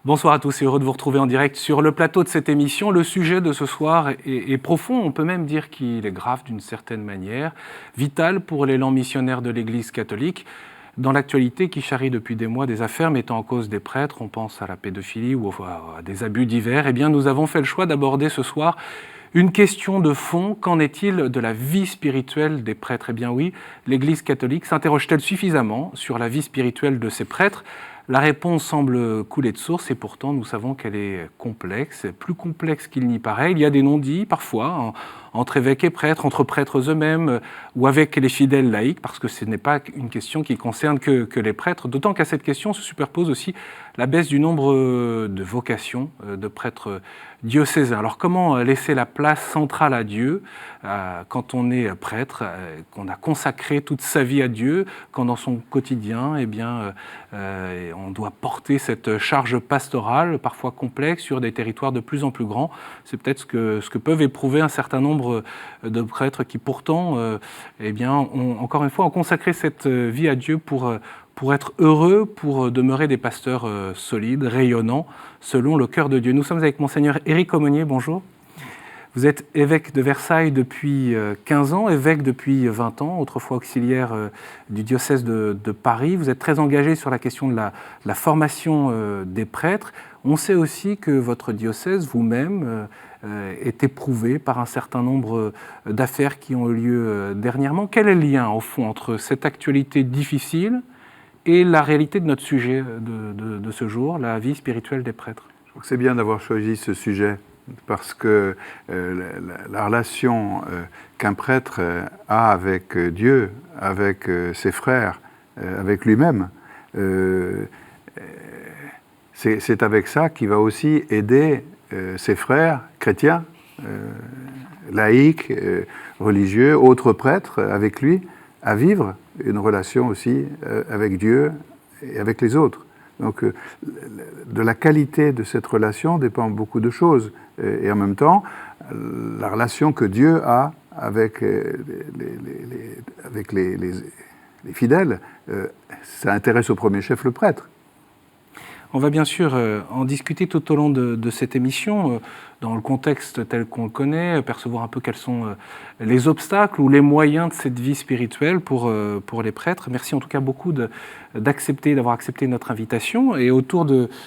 Bonsoir à tous et heureux de vous retrouver en direct sur le plateau de cette émission. Le sujet de ce soir est profond, on peut même dire qu'il est grave d'une certaine manière, vital pour l'élan missionnaire de l'Église catholique. Dans l'actualité qui charrie depuis des mois des affaires mettant en cause des prêtres, on pense à la pédophilie ou à des abus divers, eh bien nous avons fait le choix d'aborder ce soir une question de fond. Qu'en est-il de la vie spirituelle des prêtres ? Eh bien oui, l'Église catholique s'interroge-t-elle suffisamment sur la vie spirituelle de ses prêtres ? La réponse semble couler de source et pourtant nous savons qu'elle est complexe, plus complexe qu'il n'y paraît. Il y a des non-dits parfois entre évêques et prêtres, entre prêtres eux-mêmes ou avec les fidèles laïcs, parce que ce n'est pas une question qui concerne que les prêtres, d'autant qu'à cette question se superpose aussi la baisse du nombre de vocations de prêtres diocésains. Alors comment laisser la place centrale à Dieu quand on est prêtre, qu'on a consacré toute sa vie à Dieu, quand dans son quotidien, eh bien, on doit porter cette charge pastorale, parfois complexe, sur des territoires de plus en plus grands. C'est peut-être ce que peuvent éprouver un certain nombre de prêtres qui pourtant, eh bien, encore une fois, ont consacré cette vie à Dieu pour être heureux, pour demeurer des pasteurs solides, rayonnants, selon le cœur de Dieu. Nous sommes avec Monseigneur Éric Aumonier, bonjour. Vous êtes évêque de Versailles depuis 15 ans, évêque depuis 20 ans, autrefois auxiliaire du diocèse de Paris. Vous êtes très engagé sur la question de la formation des prêtres. On sait aussi que votre diocèse, vous-même, est éprouvé par un certain nombre d'affaires qui ont eu lieu dernièrement. Quel est le lien, au fond, entre cette actualité difficile et la réalité de notre sujet de ce jour, la vie spirituelle des prêtres? Je trouve que c'est bien d'avoir choisi ce sujet, parce que la relation qu'un prêtre a avec Dieu, avec ses frères, avec lui-même, c'est avec ça qu'il va aussi aider ses frères chrétiens, laïcs, religieux, autres prêtres avec lui, à vivre une relation aussi avec Dieu et avec les autres. Donc, de la qualité de cette relation dépend beaucoup de choses. Et en même temps, la relation que Dieu a avec les fidèles, ça intéresse au premier chef le prêtre. On va bien sûr en discuter tout au long de cette émission, dans le contexte tel qu'on le connaît, percevoir un peu quels sont les obstacles ou les moyens de cette vie spirituelle pour les prêtres. Merci en tout cas beaucoup d'avoir accepté notre invitation. Et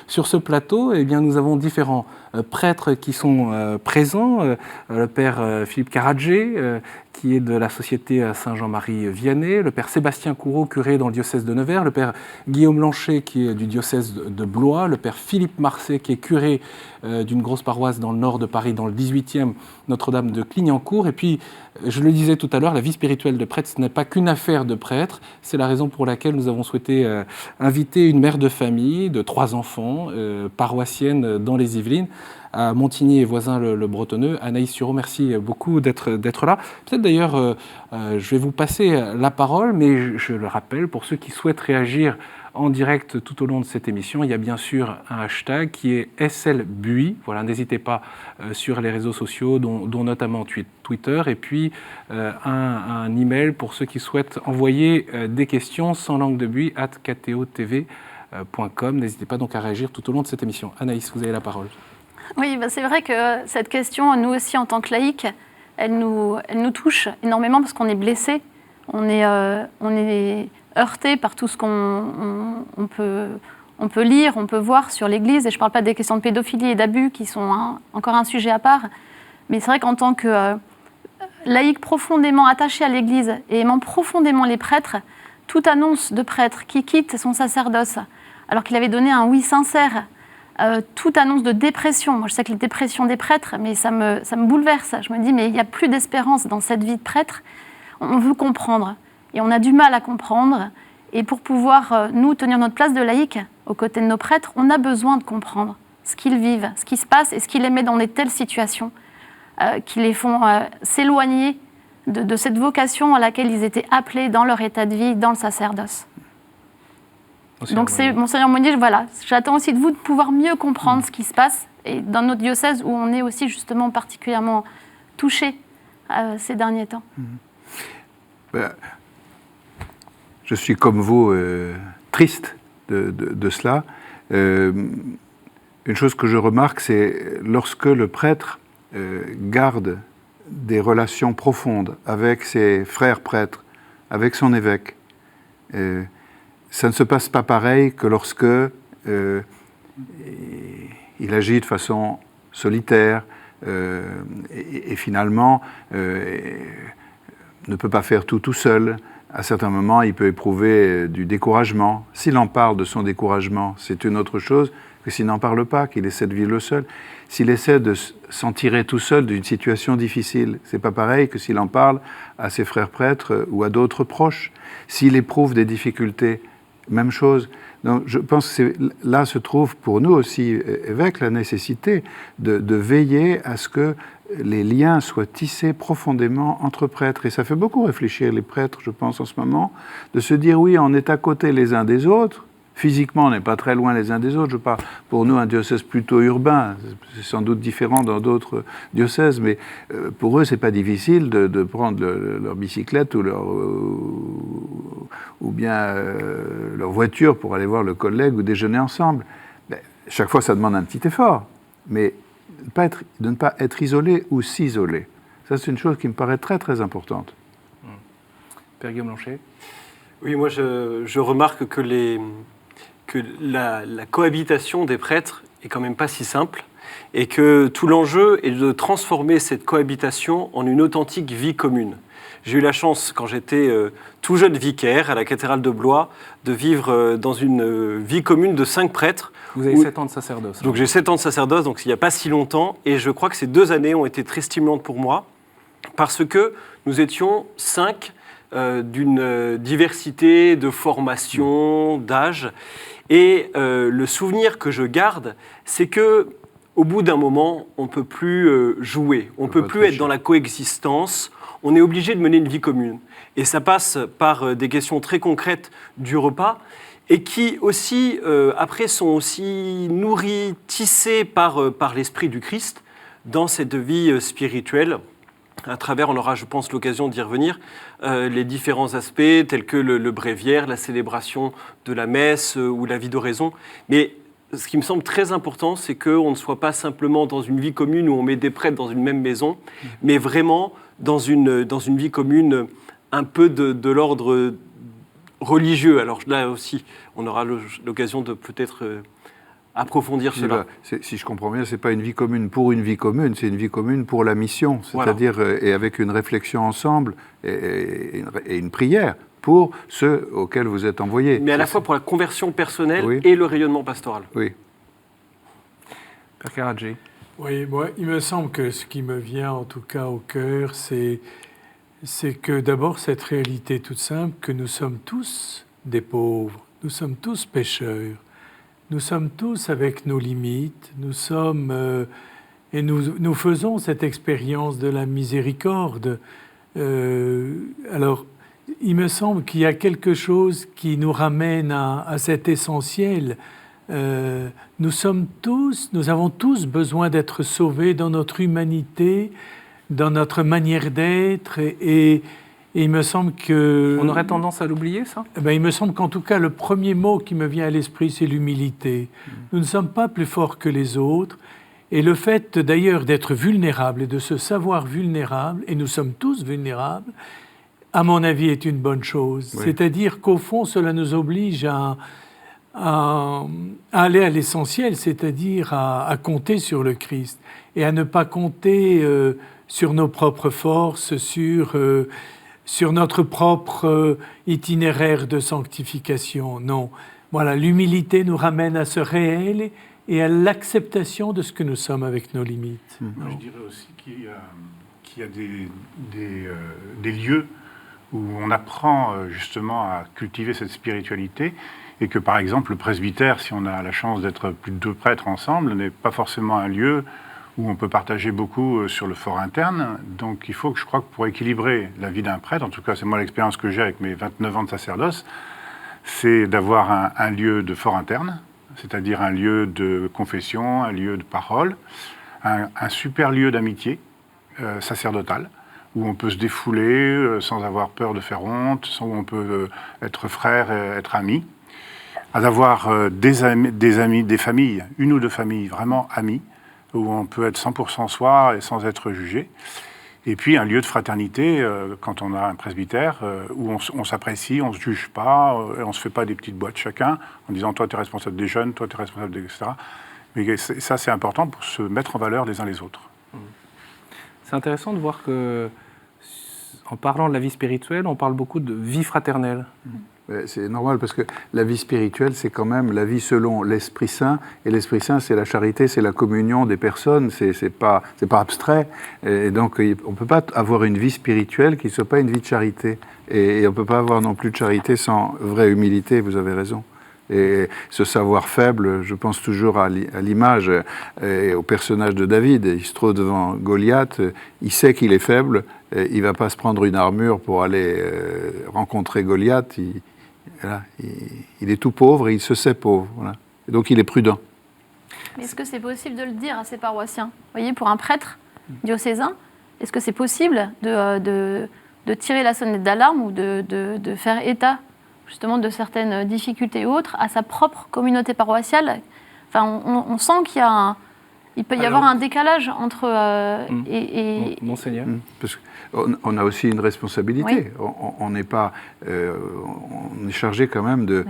sur ce plateau, eh bien, nous avons différents prêtres qui sont présents. Le père Philippe Caradjé, qui est de la Société Saint-Jean-Marie Vianney, le père Sébastien Coureau, curé dans le diocèse de Nevers, le père Guillaume Lanchet, qui est du diocèse de Blois, le père Philippe Marcet, qui est curé d'une grosse paroisse dans le nord de Paris, dans le 18e, Notre-Dame de Clignancourt. Et puis, je le disais tout à l'heure, la vie spirituelle de prêtre, ce n'est pas qu'une affaire de prêtre. C'est la raison pour laquelle nous avons souhaité inviter une mère de famille de 3 enfants, paroissienne dans les Yvelines, à Montigny et voisin le Bretonneux. Anaïs Sureau, merci beaucoup d'être là. Peut-être d'ailleurs, je vais vous passer la parole, mais je le rappelle, pour ceux qui souhaitent réagir en direct tout au long de cette émission, il y a bien sûr un hashtag qui est SLBUI. Voilà, n'hésitez pas sur les réseaux sociaux, dont notamment Twitter, et puis un email pour ceux qui souhaitent envoyer des questions sans langue de buis @ktotv.com. N'hésitez pas donc à réagir tout au long de cette émission. Anaïs, vous avez la parole. Oui, c'est vrai que cette question, nous aussi en tant que laïcs, elle nous touche énormément parce qu'on est blessé, on est heurté par tout ce qu'on peut lire, on peut voir sur l'Église. Et je ne parle pas des questions de pédophilie et d'abus qui sont encore un sujet à part. Mais c'est vrai qu'en tant que laïc profondément attaché à l'Église et aimant profondément les prêtres, toute annonce de prêtre qui quitte son sacerdoce alors qu'il avait donné un oui sincère, toute annonce de dépression, moi je sais que les dépressions des prêtres, mais ça me bouleverse. Je me dis, mais il n'y a plus d'espérance dans cette vie de prêtre. On veut comprendre, et on a du mal à comprendre. Et pour pouvoir, nous, tenir notre place de laïc aux côtés de nos prêtres, on a besoin de comprendre ce qu'ils vivent, ce qui se passe, et ce qui les met dans de telles situations qui les font s'éloigner de cette vocation à laquelle ils étaient appelés dans leur état de vie, dans le sacerdoce. Donc c'est Monseigneur Aumonier, voilà, j'attends aussi de vous de pouvoir mieux comprendre ce qui se passe et dans notre diocèse où on est aussi justement particulièrement touché ces derniers temps. Je suis comme vous triste de cela. une chose que je remarque, c'est lorsque le prêtre garde des relations profondes avec ses frères prêtres, avec son évêque, ça ne se passe pas pareil que lorsque il agit de façon solitaire et finalement ne peut pas faire tout seul. À certains moments, il peut éprouver du découragement. S'il en parle de son découragement, c'est une autre chose que s'il n'en parle pas, qu'il essaie de vivre le seul. S'il essaie de s'en tirer tout seul d'une situation difficile, c'est pas pareil que s'il en parle à ses frères prêtres ou à d'autres proches. S'il éprouve des difficultés, même chose. Donc, je pense que là se trouve pour nous aussi, évêques, la nécessité de veiller à ce que les liens soient tissés profondément entre prêtres. Et ça fait beaucoup réfléchir les prêtres, je pense, en ce moment, de se dire, oui, on est à côté les uns des autres. Physiquement, on n'est pas très loin les uns des autres. Je parle pour nous un diocèse plutôt urbain. C'est sans doute différent dans d'autres diocèses, mais pour eux, c'est pas difficile de prendre leur bicyclette ou leur voiture pour aller voir le collègue ou déjeuner ensemble. Chaque fois, ça demande un petit effort, mais de ne pas être isolé ou s'isoler. Ça, c'est une chose qui me paraît très, très importante. Père Guillaume Blanchet. Oui, moi, je remarque que la cohabitation des prêtres est quand même pas si simple et que tout l'enjeu est de transformer cette cohabitation en une authentique vie commune. J'ai eu la chance, quand j'étais tout jeune vicaire à la cathédrale de Blois, de vivre dans une vie commune de 5 prêtres. Vous avez 7 ans de sacerdoce. Donc j'ai 7 ans de sacerdoce, donc il n'y a pas si longtemps, et je crois que ces 2 années ont été très stimulantes pour moi, parce que nous étions 5 d'une diversité de formation, d'âge, et le souvenir que je garde, c'est que au bout d'un moment, on ne peut plus jouer, on ne peut plus être dans la coexistence, on est obligé de mener une vie commune. Et ça passe par des questions très concrètes du repas, et qui aussi, après, sont aussi nourries, tissées par l'Esprit du Christ dans cette vie spirituelle. À travers, on aura, je pense, l'occasion d'y revenir, les différents aspects tels que le bréviaire, la célébration de la messe ou la vie d'oraison. Mais ce qui me semble très important, c'est qu'on ne soit pas simplement dans une vie commune où on met des prêtres dans une même maison, mais vraiment dans une vie commune un peu de l'ordre religieux. Alors là aussi, on aura l'occasion de peut-être approfondir cela. Si je comprends bien, ce n'est pas une vie commune pour une vie commune, c'est une vie commune pour la mission, c'est-à-dire et avec une réflexion ensemble et une prière pour ceux auxquels vous êtes envoyés. Mais à la fois pour la conversion personnelle et le rayonnement pastoral. Oui. Père Karadji. Oui, moi, il me semble que ce qui me vient en tout cas au cœur, c'est que d'abord cette réalité toute simple, que nous sommes tous des pauvres, nous sommes tous pécheurs. Nous sommes tous avec nos limites, nous faisons cette expérience de la miséricorde. Alors, il me semble qu'il y a quelque chose qui nous ramène à cet essentiel. Nous avons tous besoin d'être sauvés dans notre humanité, dans notre manière d'être et il me semble que... On aurait tendance à l'oublier, ça ? Il me semble qu'en tout cas, le premier mot qui me vient à l'esprit, c'est l'humilité. Nous ne sommes pas plus forts que les autres. Et le fait, d'ailleurs, d'être vulnérable et de se savoir vulnérable, et nous sommes tous vulnérables, à mon avis, est une bonne chose. Oui. C'est-à-dire qu'au fond, cela nous oblige à aller à l'essentiel, c'est-à-dire à compter sur le Christ et à ne pas compter sur nos propres forces, sur notre propre itinéraire de sanctification. Non. Voilà, l'humilité nous ramène à ce réel et à l'acceptation de ce que nous sommes avec nos limites. Moi, je dirais aussi qu'il y a des lieux où on apprend justement à cultiver cette spiritualité et que, par exemple, le presbytère, si on a la chance d'être plus de 2 prêtres ensemble, n'est pas forcément un lieu où on peut partager beaucoup sur le fort interne. Donc il faut que, je crois que pour équilibrer la vie d'un prêtre, en tout cas c'est moi l'expérience que j'ai avec mes 29 ans de sacerdoce, c'est d'avoir un lieu de fort interne, c'est-à-dire un lieu de confession, un lieu de parole, un super lieu d'amitié sacerdotale, où on peut se défouler sans avoir peur de faire honte, où on peut être frère et être ami. d'avoir des amis, des familles, une ou deux familles vraiment amies, où on peut être 100% soi et sans être jugé. Et puis un lieu de fraternité, quand on a un presbytère, où on s'apprécie, on ne se juge pas, on ne se fait pas des petites boîtes chacun, en disant toi tu es responsable des jeunes, toi tu es responsable des... etc. Mais ça c'est important pour se mettre en valeur les uns les autres. C'est intéressant de voir que, en parlant de la vie spirituelle, on parle beaucoup de vie fraternelle. C'est normal parce que la vie spirituelle, c'est quand même la vie selon l'Esprit Saint. Et l'Esprit Saint, c'est la charité, c'est la communion des personnes, c'est pas abstrait. Et donc, on ne peut pas avoir une vie spirituelle qui ne soit pas une vie de charité. Et on ne peut pas avoir non plus de charité sans vraie humilité, vous avez raison. Et ce savoir faible, je pense toujours à l'image et au personnage de David. Il se trouve devant Goliath, il sait qu'il est faible, il ne va pas se prendre une armure pour aller rencontrer Goliath. Il est tout pauvre et il se sait pauvre. Voilà. Et donc il est prudent. Mais est-ce que c'est possible de le dire à ses paroissiens ? Vous voyez, pour un prêtre diocésain, est-ce que c'est possible de tirer la sonnette d'alarme ou de faire état justement de certaines difficultés ou autres à sa propre communauté paroissiale ? Enfin, on sent qu'il y a il peut y avoir un décalage entre... Monseigneur. Parce qu'on a aussi une responsabilité. Oui. On n'est pas... on est chargé quand même de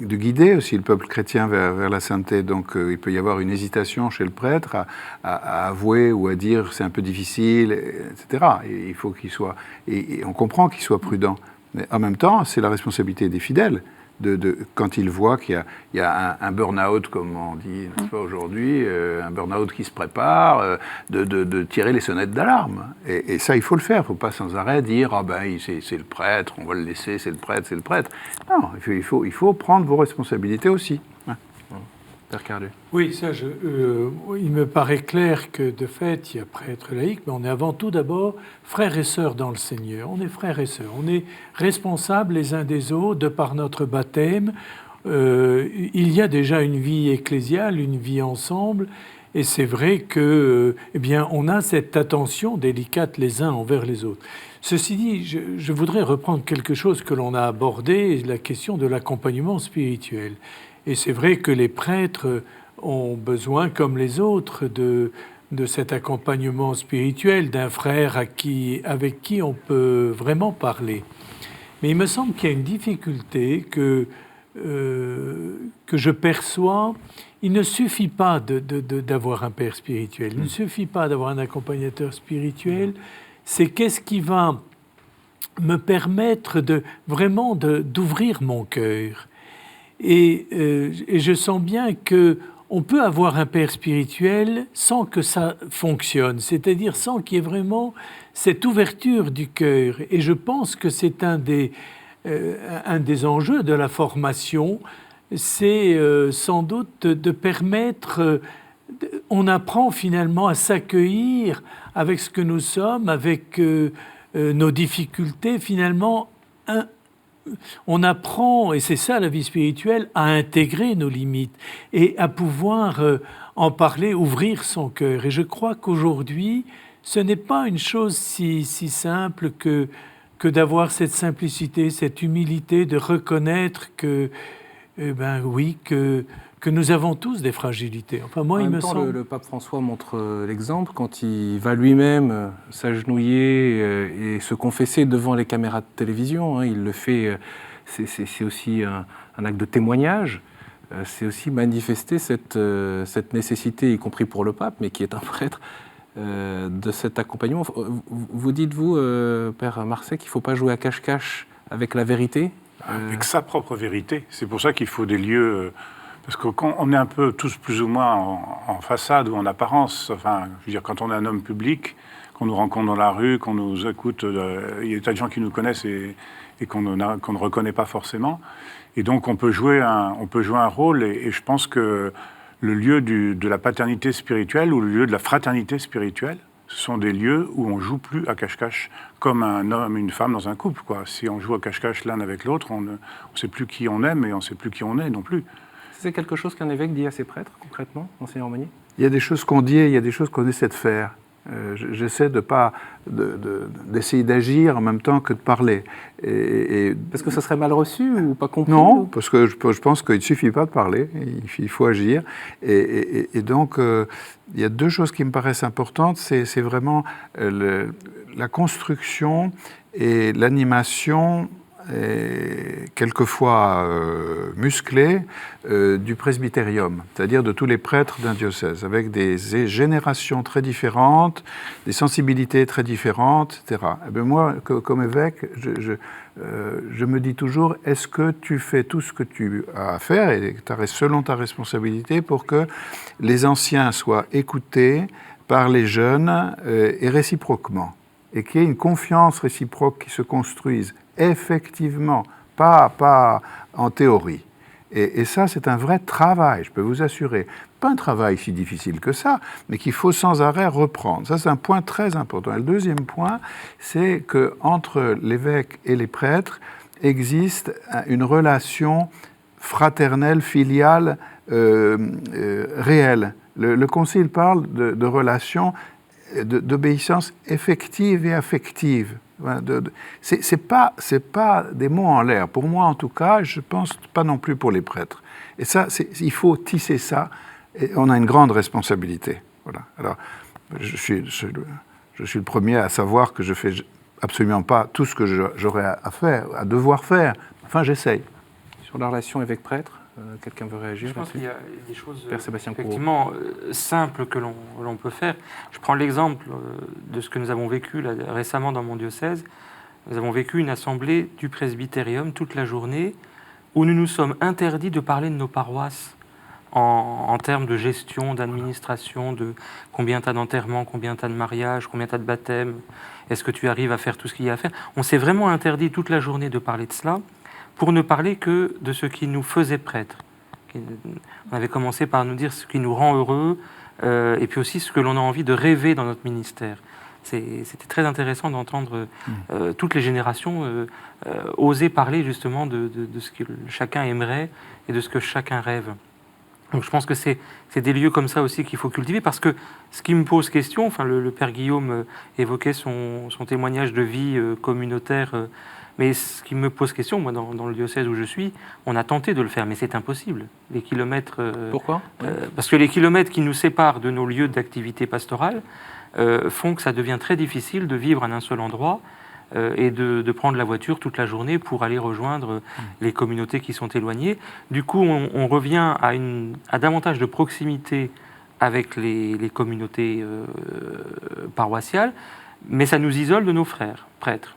guider aussi le peuple chrétien vers la sainteté. Donc il peut y avoir une hésitation chez le prêtre à avouer ou à dire c'est un peu difficile, etc. Et il faut qu'il soit... Et on comprend qu'il soit prudent. Mais en même temps, c'est la responsabilité des fidèles. Quand ils voient qu'il y a un burn-out, comme on dit, n'est-ce pas, aujourd'hui, un burn-out qui se prépare, de tirer les sonnettes d'alarme. Et ça, il faut le faire. Il ne faut pas sans arrêt dire « Ah ben, c'est le prêtre, on va le laisser, c'est le prêtre, c'est le prêtre ». Non, il faut prendre vos responsabilités aussi. Père Carlu. Oui, ça, il me paraît clair que, de fait, il y a prêtre laïque, mais on est avant tout d'abord frères et sœurs dans le Seigneur. On est frères et sœurs. On est responsables les uns des autres de par notre baptême. Il y a déjà une vie ecclésiale, une vie ensemble, et c'est vrai que, eh bien, on a cette attention délicate les uns envers les autres. Ceci dit, je voudrais reprendre quelque chose que l'on a abordé, la question de l'accompagnement spirituel. Et c'est vrai que les prêtres ont besoin, comme les autres, de cet accompagnement spirituel, d'un frère avec qui on peut vraiment parler. Mais il me semble qu'il y a une difficulté que je perçois. Il ne suffit pas d'avoir un père spirituel, il ne suffit pas d'avoir un accompagnateur spirituel. C'est qu'est-ce qui va me permettre vraiment d'ouvrir mon cœur. Et je sens bien qu'on peut avoir un père spirituel sans que ça fonctionne, c'est-à-dire sans qu'il y ait vraiment cette ouverture du cœur. Et je pense que c'est un des enjeux de la formation, c'est sans doute de permettre... on apprend finalement à s'accueillir avec ce que nous sommes, avec nos difficultés, finalement... On apprend, et c'est ça la vie spirituelle, à intégrer nos limites et à pouvoir en parler, ouvrir son cœur. Et je crois qu'aujourd'hui, ce n'est pas une chose si simple que d'avoir cette simplicité, cette humilité, de reconnaître que nous avons tous des fragilités. Enfin, moi, il me semble... Le pape François montre l'exemple quand il va lui-même s'agenouiller et se confesser devant les caméras de télévision. Il le fait, c'est aussi un acte de témoignage. C'est aussi manifester cette nécessité, y compris pour le pape, mais qui est un prêtre, de cet accompagnement. Vous dites, Père Marcet, qu'il ne faut pas jouer à cache-cache avec la vérité Avec sa propre vérité. C'est pour ça qu'il faut des lieux... Parce que quand on est un peu tous plus ou moins en façade ou en apparence, enfin, je veux dire, quand on est un homme public, qu'on nous rencontre dans la rue, qu'on nous écoute, il y a des tas de gens qui nous connaissent et qu'on ne reconnaît pas forcément. Et donc on peut jouer un rôle, et je pense que le lieu de la paternité spirituelle ou le lieu de la fraternité spirituelle, ce sont des lieux où on joue plus à cache-cache, comme un homme et une femme dans un couple, quoi. Si on joue à cache-cache l'un avec l'autre, on ne sait plus qui on aime et on ne sait plus qui on est non plus. C'est quelque chose qu'un évêque dit à ses prêtres, concrètement, Monseigneur Aumônier ? Il y a des choses qu'on dit et il y a des choses qu'on essaie de faire. J'essaie d'essayer d'agir en même temps que de parler. Parce que ça serait mal reçu ou pas compris? Non, parce que je pense qu'il ne suffit pas de parler, il faut agir. Et donc, il y a deux choses qui me paraissent importantes. C'est vraiment la construction et l'animation, quelquefois musclée, du presbytérium, c'est-à-dire de tous les prêtres d'un diocèse, avec des générations très différentes, des sensibilités très différentes, etc. Et bien moi, comme évêque, je me dis toujours, est-ce que tu fais tout ce que tu as à faire, et selon ta responsabilité, pour que les anciens soient écoutés par les jeunes et réciproquement, et qu'il y ait une confiance réciproque qui se construise effectivement, pas en théorie. Et ça, c'est un vrai travail, je peux vous assurer. Pas un travail si difficile que ça, mais qu'il faut sans arrêt reprendre. Ça, c'est un point très important. Et le deuxième point, c'est qu'entre l'évêque et les prêtres existe une relation fraternelle, filiale, réelle. Le Concile parle de relations d'obéissance effective et affective. C'est pas des mots en l'air. Pour moi, en tout cas, je pense pas non plus pour les prêtres. Et ça, il faut tisser ça. Et on a une grande responsabilité. Voilà. Alors, je suis le premier à savoir que je fais absolument pas tout ce que j'aurais à faire, à devoir faire. Enfin, j'essaye. Sur la relation évêque-prêtre, quelqu'un veut réagir? Je pense qu'il y a des choses Père Sébastien Courreau. effectivement simples que l'on peut faire. Je prends l'exemple de ce que nous avons vécu là, récemment dans mon diocèse. Nous avons vécu une assemblée du presbytérium toute la journée où nous nous sommes interdits de parler de nos paroisses en termes de gestion, d'administration, de combien tu as d'enterrements, combien tu as de mariages, combien tu as de baptêmes, est-ce que tu arrives à faire tout ce qu'il y a à faire. On s'est vraiment interdit toute la journée de parler de cela, pour ne parler que de ce qui nous faisait prêtres. On avait commencé par nous dire ce qui nous rend heureux, et puis aussi ce que l'on a envie de rêver dans notre ministère. C'était très intéressant d'entendre toutes les générations oser parler justement de ce que chacun aimerait et de ce que chacun rêve. Donc je pense que c'est des lieux comme ça aussi qu'il faut cultiver, parce que ce qui me pose question, enfin le Père Guillaume évoquait son témoignage de vie communautaire, mais ce qui me pose question, moi, dans le diocèse où je suis, on a tenté de le faire, mais c'est impossible. Les kilomètres... Pourquoi? Parce que les kilomètres qui nous séparent de nos lieux d'activité pastorale font que ça devient très difficile de vivre à un seul endroit et de prendre la voiture toute la journée pour aller rejoindre les communautés qui sont éloignées. Du coup, on revient à davantage de proximité avec les communautés paroissiales, mais ça nous isole de nos frères prêtres.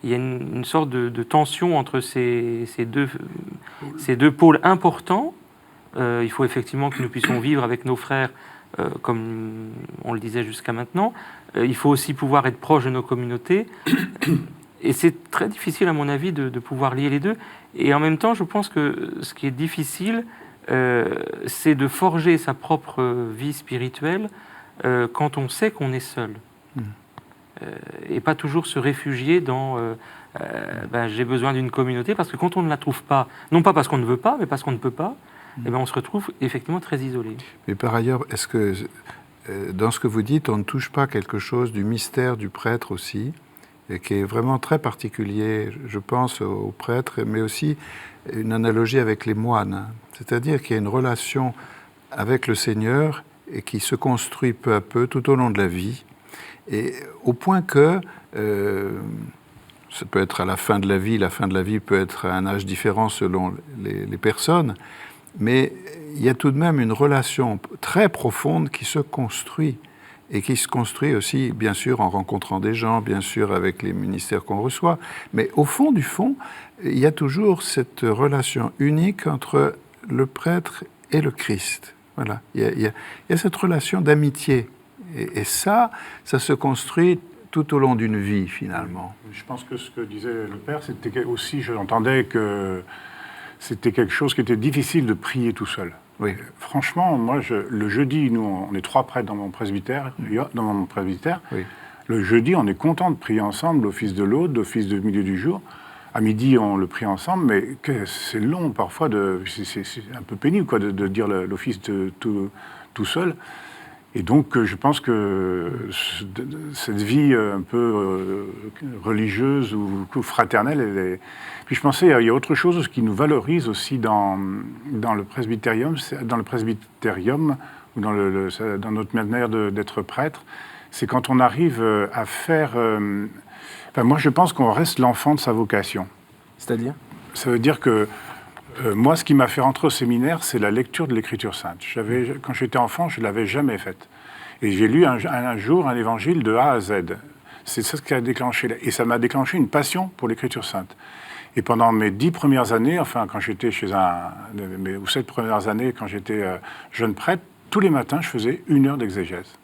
Il y a une sorte de tension entre ces deux pôles importants. Il faut effectivement que nous puissions vivre avec nos frères comme on le disait jusqu'à maintenant. Il faut aussi pouvoir être proche de nos communautés. Et c'est très difficile, à mon avis, de pouvoir lier les deux. Et en même temps, je pense que ce qui est difficile, c'est de forger sa propre vie spirituelle quand on sait qu'on est seul. Et pas toujours se réfugier dans j'ai besoin d'une communauté, parce que quand on ne la trouve pas, non pas parce qu'on ne veut pas, mais parce qu'on ne peut pas, on se retrouve effectivement très isolé. Mais par ailleurs, est-ce que dans ce que vous dites, on ne touche pas quelque chose du mystère du prêtre aussi, et qui est vraiment très particulier, je pense, aux prêtres, mais aussi une analogie avec les moines, c'est-à-dire qu'il y a une relation avec le Seigneur et qui se construit peu à peu tout au long de la vie, et au point que ça peut être à la fin de la vie peut être à un âge différent selon les personnes, mais il y a tout de même une relation très profonde qui se construit, et qui se construit aussi, bien sûr, en rencontrant des gens, bien sûr, avec les ministères qu'on reçoit, mais au fond du fond, il y a toujours cette relation unique entre le prêtre et le Christ. Voilà. Il y a cette relation d'amitié. Et ça se construit tout au long d'une vie, finalement. Je pense que ce que disait le Père, c'était aussi, je l'entendais, que c'était quelque chose qui était difficile de prier tout seul. Oui. Franchement, moi, le jeudi, nous, on est 3 prêtres dans mon presbytère. Oui. Le jeudi, on est content de prier ensemble, l'office de l'aude, l'office de milieu du jour. À midi, on le prie ensemble, mais c'est long parfois, c'est un peu pénible quoi, de dire l'office tout seul. Et donc, je pense que cette vie un peu religieuse ou fraternelle, puis je pensais, il y a autre chose qui nous valorise aussi dans le presbytérium, ou dans notre manière d'être prêtre, c'est quand on arrive à faire... moi, je pense qu'on reste l'enfant de sa vocation. C'est-à-dire ? Ça veut dire que moi, ce qui m'a fait rentrer au séminaire, c'est la lecture de l'Écriture sainte. Quand j'étais enfant, je ne l'avais jamais faite. Et j'ai lu un jour un évangile de A à Z. C'est ça ce qui a déclenché. Et ça m'a déclenché une passion pour l'Écriture sainte. Et pendant mes 10 premières années, enfin, quand j'étais ou 7 premières années, quand j'étais jeune prêtre, tous les matins, je faisais 1 heure d'exégèse.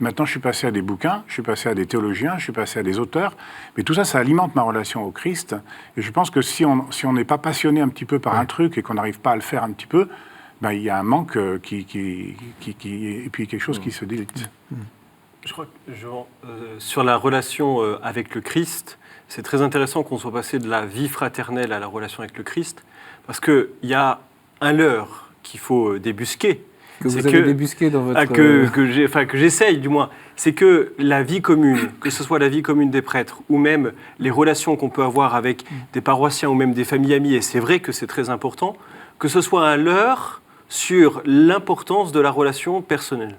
Maintenant, je suis passé à des bouquins, je suis passé à des théologiens, je suis passé à des auteurs. Mais tout ça, ça alimente ma relation au Christ. Et je pense que si on n'est pas passionné un petit peu par un truc et qu'on n'arrive pas à le faire un petit peu, ben, il y a un manque et puis quelque chose qui se délite. Je crois que sur la relation avec le Christ, c'est très intéressant qu'on soit passé de la vie fraternelle à la relation avec le Christ, parce qu'il y a un leurre qu'il faut débusquer. Que vous avez débusqué dans votre... que j'essaye du moins, c'est que la vie commune, que ce soit la vie commune des prêtres ou même les relations qu'on peut avoir avec des paroissiens ou même des familles amies, et c'est vrai que c'est très important, que ce soit un leurre sur l'importance de la relation personnelle.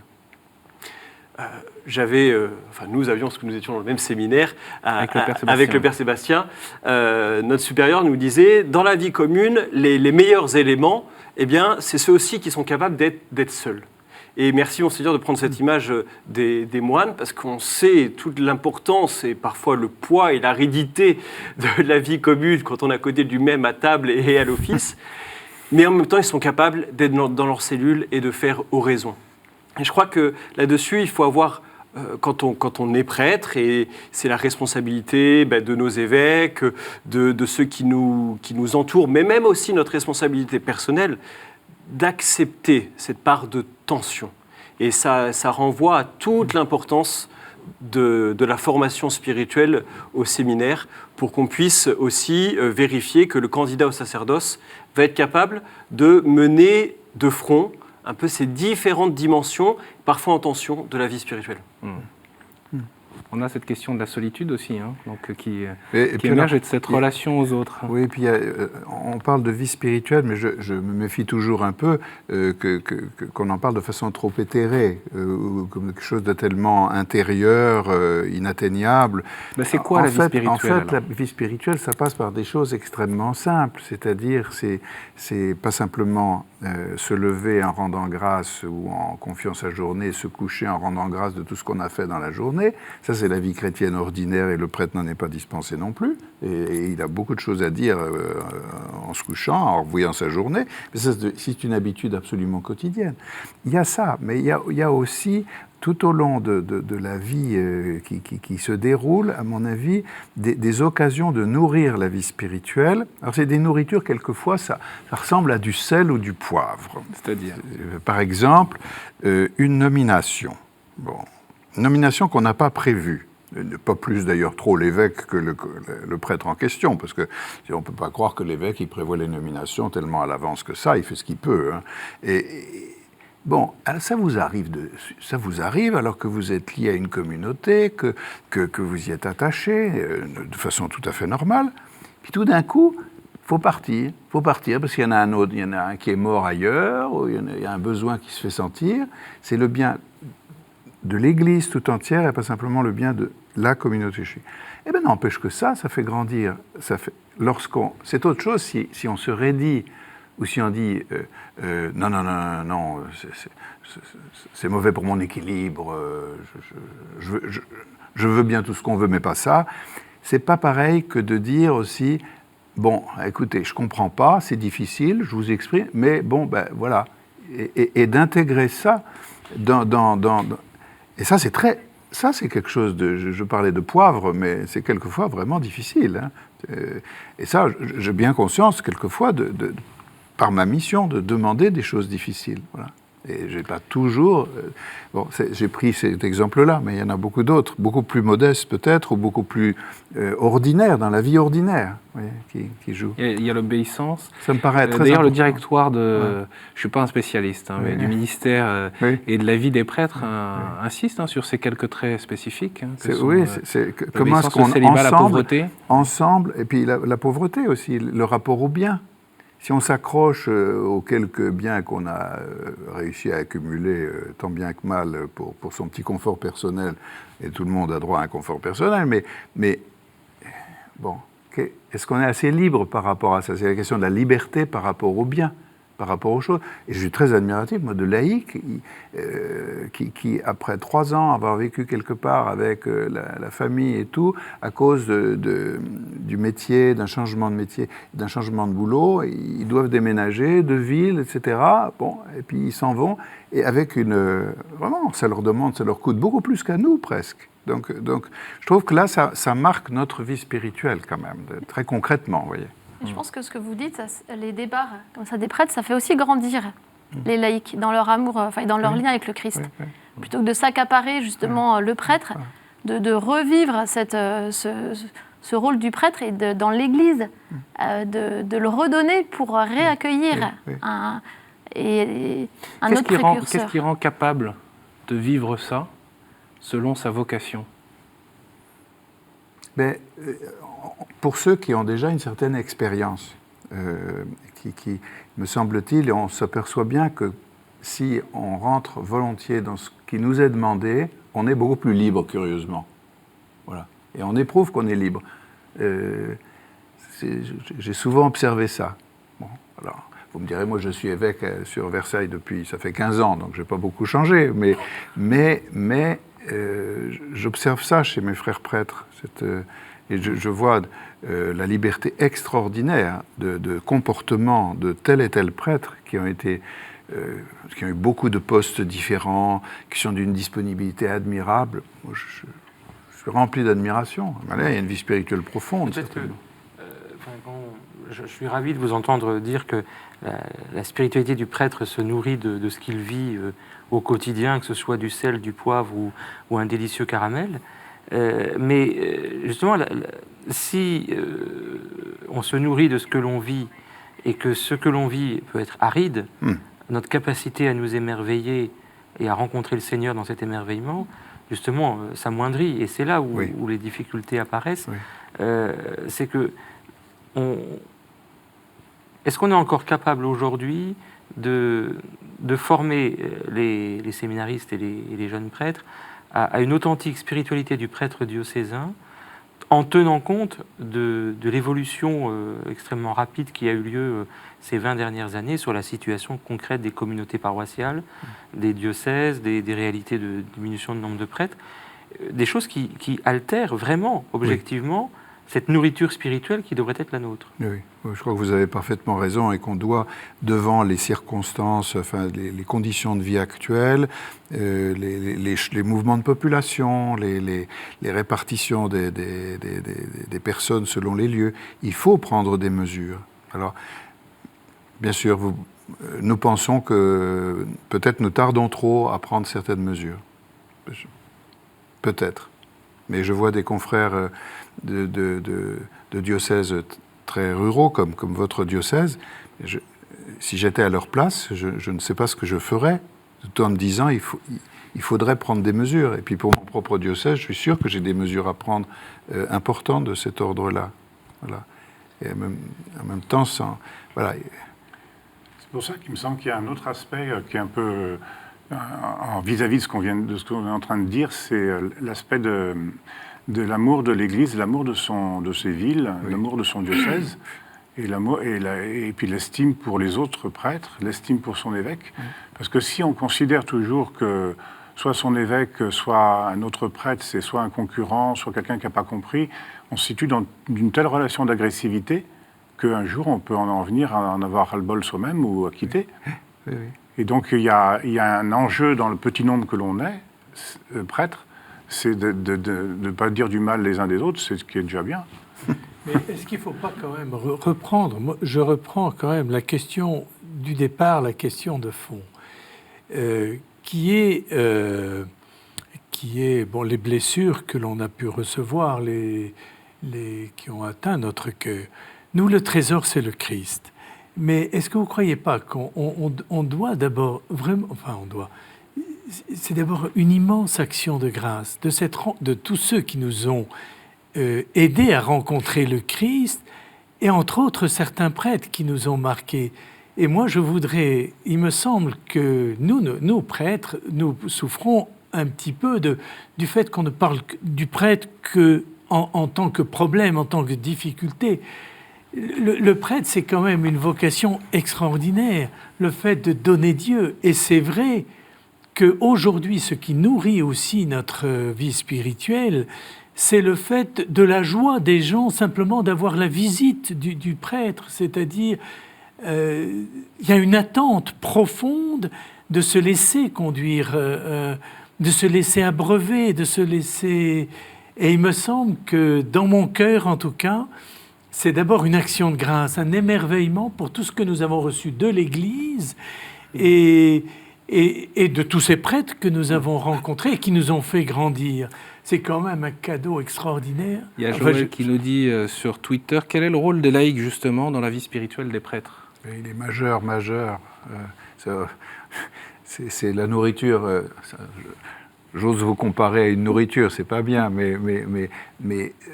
Nous avions, parce que nous étions dans le même séminaire, avec le Père Sébastien, notre supérieur nous disait, dans la vie commune, les meilleurs éléments, eh bien, c'est ceux aussi qui sont capables d'être seuls. Et merci, Monseigneur, de prendre cette image des moines, parce qu'on sait toute l'importance et parfois le poids et l'aridité de la vie commune quand on est à côté du même à table et à l'office. Mais en même temps, ils sont capables d'être dans leur cellule et de faire oraison. Et je crois que là-dessus, il faut avoir, quand on est prêtre, et c'est la responsabilité de nos évêques, de ceux qui nous entourent, mais même aussi notre responsabilité personnelle, d'accepter cette part de tension. Et ça renvoie à toute l'importance de la formation spirituelle au séminaire, pour qu'on puisse aussi vérifier que le candidat au sacerdoce va être capable de mener de front un peu ces différentes dimensions, parfois en tension, de la vie spirituelle. On a cette question de la solitude aussi, qui émerge de cette relation aux autres. Oui, et puis on parle de vie spirituelle, mais je me méfie toujours un peu qu'on en parle de façon trop éthérée, ou comme quelque chose de tellement intérieur, inatteignable. C'est quoi la vie spirituelle? En fait, la vie spirituelle, ça passe par des choses extrêmement simples, c'est-à-dire c'est pas simplement se lever en rendant grâce ou en confiant sa journée, se coucher en rendant grâce de tout ce qu'on a fait dans la journée. Ça, c'est la vie chrétienne ordinaire et le prêtre n'en est pas dispensé non plus. Et il a beaucoup de choses à dire en se couchant, en revoyant sa journée. Mais ça, c'est une habitude absolument quotidienne. Il y a ça, mais il y a aussi, tout au long de la vie qui se déroule, à mon avis, des occasions de nourrir la vie spirituelle. Alors, c'est des nourritures, quelquefois, ça ressemble à du sel ou du poivre. C'est-à-dire, par exemple, une nomination. Une nomination qu'on n'a pas prévue. Pas plus d'ailleurs trop l'évêque que le prêtre en question, parce que on ne peut pas croire que l'évêque il prévoit les nominations tellement à l'avance que ça, il fait ce qu'il peut. Alors ça vous arrive alors que vous êtes lié à une communauté, que vous y êtes attaché, de façon tout à fait normale. Puis tout d'un coup, il faut partir parce qu'il y en a un autre, il y en a un qui est mort ailleurs, ou il y a un besoin qui se fait sentir. C'est le bien de l'Église tout entière et pas simplement le bien de la communauté juive. Eh bien, n'empêche que ça fait grandir. C'est autre chose si on se raidit ou si on dit non, c'est mauvais pour mon équilibre, je veux bien tout ce qu'on veut, mais pas ça. C'est pas pareil que de dire aussi écoutez, je comprends pas, c'est difficile, je vous exprime, mais voilà. Et d'intégrer ça et ça, c'est quelque chose de... Je parlais de poivre, mais c'est quelquefois vraiment difficile. Et ça, j'ai bien conscience, quelquefois, par ma mission, de demander des choses difficiles. Voilà. Et je n'ai pas toujours... j'ai pris cet exemple-là, mais il y en a beaucoup d'autres, beaucoup plus modestes peut-être, ou beaucoup plus ordinaires, dans la vie ordinaire, vous voyez, qui jouent. Il y a l'obéissance. Ça me paraît très D'ailleurs, le important. directoire je ne suis pas un spécialiste, mais du ministère et de la vie des prêtres insiste sur ces quelques traits spécifiques. Comment est-ce qu'on la pauvreté. Ensemble, et puis la pauvreté aussi, le rapport au bien. Si on s'accroche aux quelques biens qu'on a réussi à accumuler tant bien que mal pour son petit confort personnel, et tout le monde a droit à un confort personnel, mais bon, est-ce qu'on est assez libre par rapport à ça? C'est la question de la liberté par rapport au bien, par rapport aux choses. Et je suis très admiratif, moi, de laïcs qui, après 3 ans, avoir vécu quelque part avec la famille et tout, à cause du métier, d'un changement de métier, d'un changement de boulot, ils doivent déménager de ville, etc. Bon, et puis ils s'en vont, et avec vraiment, ça leur coûte beaucoup plus qu'à nous, presque. Donc, je trouve que là, ça marque notre vie spirituelle, quand même, très concrètement, vous voyez. Je pense que ce que vous dites, les débats comme ça des prêtres, ça fait aussi grandir les laïcs dans leur amour, dans leur lien avec le Christ. Plutôt que de s'accaparer justement le prêtre, de revivre ce rôle du prêtre et dans l'Église, de le redonner pour réaccueillir un autre précurseur. Qu'est-ce qui rend capable de vivre ça selon sa vocation? Pour ceux qui ont déjà une certaine expérience, qui me semble-t-il, et on s'aperçoit bien que si on rentre volontiers dans ce qui nous est demandé, on est beaucoup plus libre, curieusement. Voilà. Et on éprouve qu'on est libre. J'ai souvent observé ça. Bon, alors, vous me direz, moi je suis évêque sur Versailles ça fait 15 ans, donc je n'ai pas beaucoup changé, mais j'observe ça chez mes frères prêtres. Et je vois la liberté extraordinaire de comportement de tel et tel prêtre qui ont eu beaucoup de postes différents, qui sont d'une disponibilité admirable. Moi, je suis rempli d'admiration. Là, il y a une vie spirituelle profonde. Je suis ravi de vous entendre dire que la spiritualité du prêtre se nourrit de ce qu'il vit au quotidien, que ce soit du sel, du poivre ou un délicieux caramel. Mais justement, si on se nourrit de ce que l'on vit et que ce que l'on vit peut être aride, notre capacité à nous émerveiller et à rencontrer le Seigneur dans cet émerveillement, justement, s'amoindrit. Et c'est là où les difficultés apparaissent. C'est que est-ce qu'on est encore capable aujourd'hui de former les séminaristes et les jeunes prêtres à une authentique spiritualité du prêtre diocésain en tenant compte de l'évolution extrêmement rapide qui a eu lieu ces 20 dernières années sur la situation concrète des communautés paroissiales, des diocèses, des réalités de diminution de nombre de prêtres, des choses qui altèrent vraiment, objectivement, cette nourriture spirituelle qui devrait être la nôtre. Oui, je crois que vous avez parfaitement raison et qu'on doit, devant les circonstances, enfin les conditions de vie actuelles, les mouvements de population, les répartitions des personnes selon les lieux, il faut prendre des mesures. Alors, bien sûr, nous pensons que peut-être nous tardons trop à prendre certaines mesures. Peut-être. Mais je vois des confrères de diocèses très ruraux, comme votre diocèse. Si j'étais à leur place, je ne sais pas ce que je ferais, tout en me disant il faudrait prendre des mesures. Et puis pour mon propre diocèse, je suis sûr que j'ai des mesures à prendre importantes de cet ordre-là. Voilà. Et en même temps, voilà. C'est pour ça qu'il me semble qu'il y a un autre aspect qui est un peu vis-à-vis de ce qu'on est en train de dire, c'est l'aspect de l'amour de l'Église, l'amour de ses villes, l'amour de son diocèse, et puis l'estime pour les autres prêtres, l'estime pour son évêque. Parce que si on considère toujours que soit son évêque, soit un autre prêtre, c'est soit un concurrent, soit quelqu'un qui n'a pas compris, on se situe dans une telle relation d'agressivité qu'un jour on peut en venir à en avoir ras-le-bol soi-même ou à quitter. Et donc il y a un enjeu dans le petit nombre que l'on est, prêtre, c'est de ne pas dire du mal les uns des autres, c'est ce qui est déjà bien. Mais est-ce qu'il ne faut pas quand même reprendre, moi, je reprends quand même la question du départ, la question de fond. qui est les blessures que l'on a pu recevoir, qui ont atteint notre cœur. Nous, le trésor, c'est le Christ. Mais est-ce que vous ne croyez pas qu'on doit d'abord, vraiment, c'est d'abord une immense action de grâce de tous ceux qui nous ont aidés à rencontrer le Christ, et entre autres certains prêtres qui nous ont marqués. Et moi, il me semble que nous prêtres, nous souffrons un petit peu du fait qu'on ne parle du prêtre qu'en tant que problème, en tant que difficulté. Le prêtre, c'est quand même une vocation extraordinaire, le fait de donner Dieu. Et c'est vrai qu'aujourd'hui, ce qui nourrit aussi notre vie spirituelle, c'est le fait de la joie des gens simplement d'avoir la visite du prêtre. C'est-à-dire, il y a une attente profonde de se laisser conduire, de se laisser abreuver, de se laisser... Et il me semble que dans mon cœur, en tout cas, c'est d'abord une action de grâce, un émerveillement pour tout ce que nous avons reçu de l'Église et de tous ces prêtres que nous avons rencontrés et qui nous ont fait grandir. C'est quand même un cadeau extraordinaire. Il y a Joël qui nous dit sur Twitter, quel est le rôle des laïcs justement dans la vie spirituelle des prêtres ? Il est majeur. C'est la nourriture. J'ose vous comparer à une nourriture, c'est pas bien, mais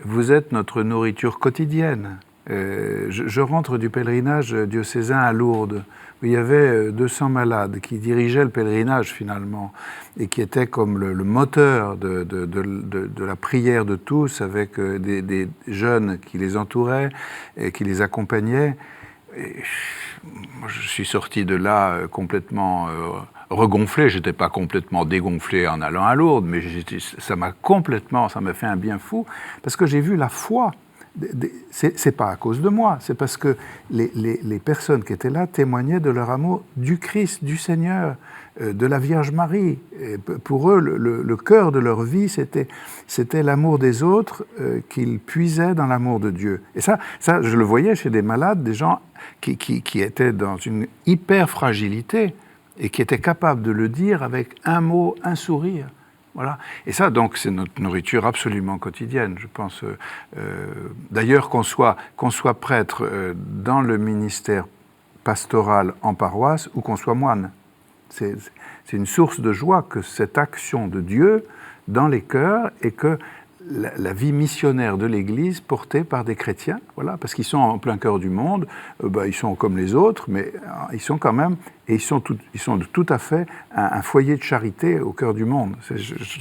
vous êtes notre nourriture quotidienne. Je rentre du pèlerinage diocésain à Lourdes, où il y avait 200 malades qui dirigeaient le pèlerinage finalement, et qui étaient comme le moteur de la prière de tous, avec des jeunes qui les entouraient et qui les accompagnaient. Et moi, je suis sorti de là complètement regonflé. Je n'étais pas complètement dégonflé en allant à Lourdes, mais ça m'a fait un bien fou, parce que j'ai vu la foi. C'est pas à cause de moi, c'est parce que les personnes qui étaient là témoignaient de leur amour du Christ, du Seigneur, de la Vierge Marie. Et pour eux, le cœur de leur vie, c'était l'amour des autres qu'ils puisaient dans l'amour de Dieu. Et ça, je le voyais chez des malades, des gens qui étaient dans une hyper fragilité et qui étaient capables de le dire avec un mot, un sourire. Voilà. Et ça, donc, c'est notre nourriture absolument quotidienne, je pense. D'ailleurs, qu'on soit prêtre dans le ministère pastoral en paroisse ou qu'on soit moine. C'est une source de joie que cette action de Dieu dans les cœurs et que la vie missionnaire de l'Église portée par des chrétiens, voilà, parce qu'ils sont en plein cœur du monde, ils sont comme les autres, mais ils sont quand même, et ils sont tout à fait un foyer de charité au cœur du monde.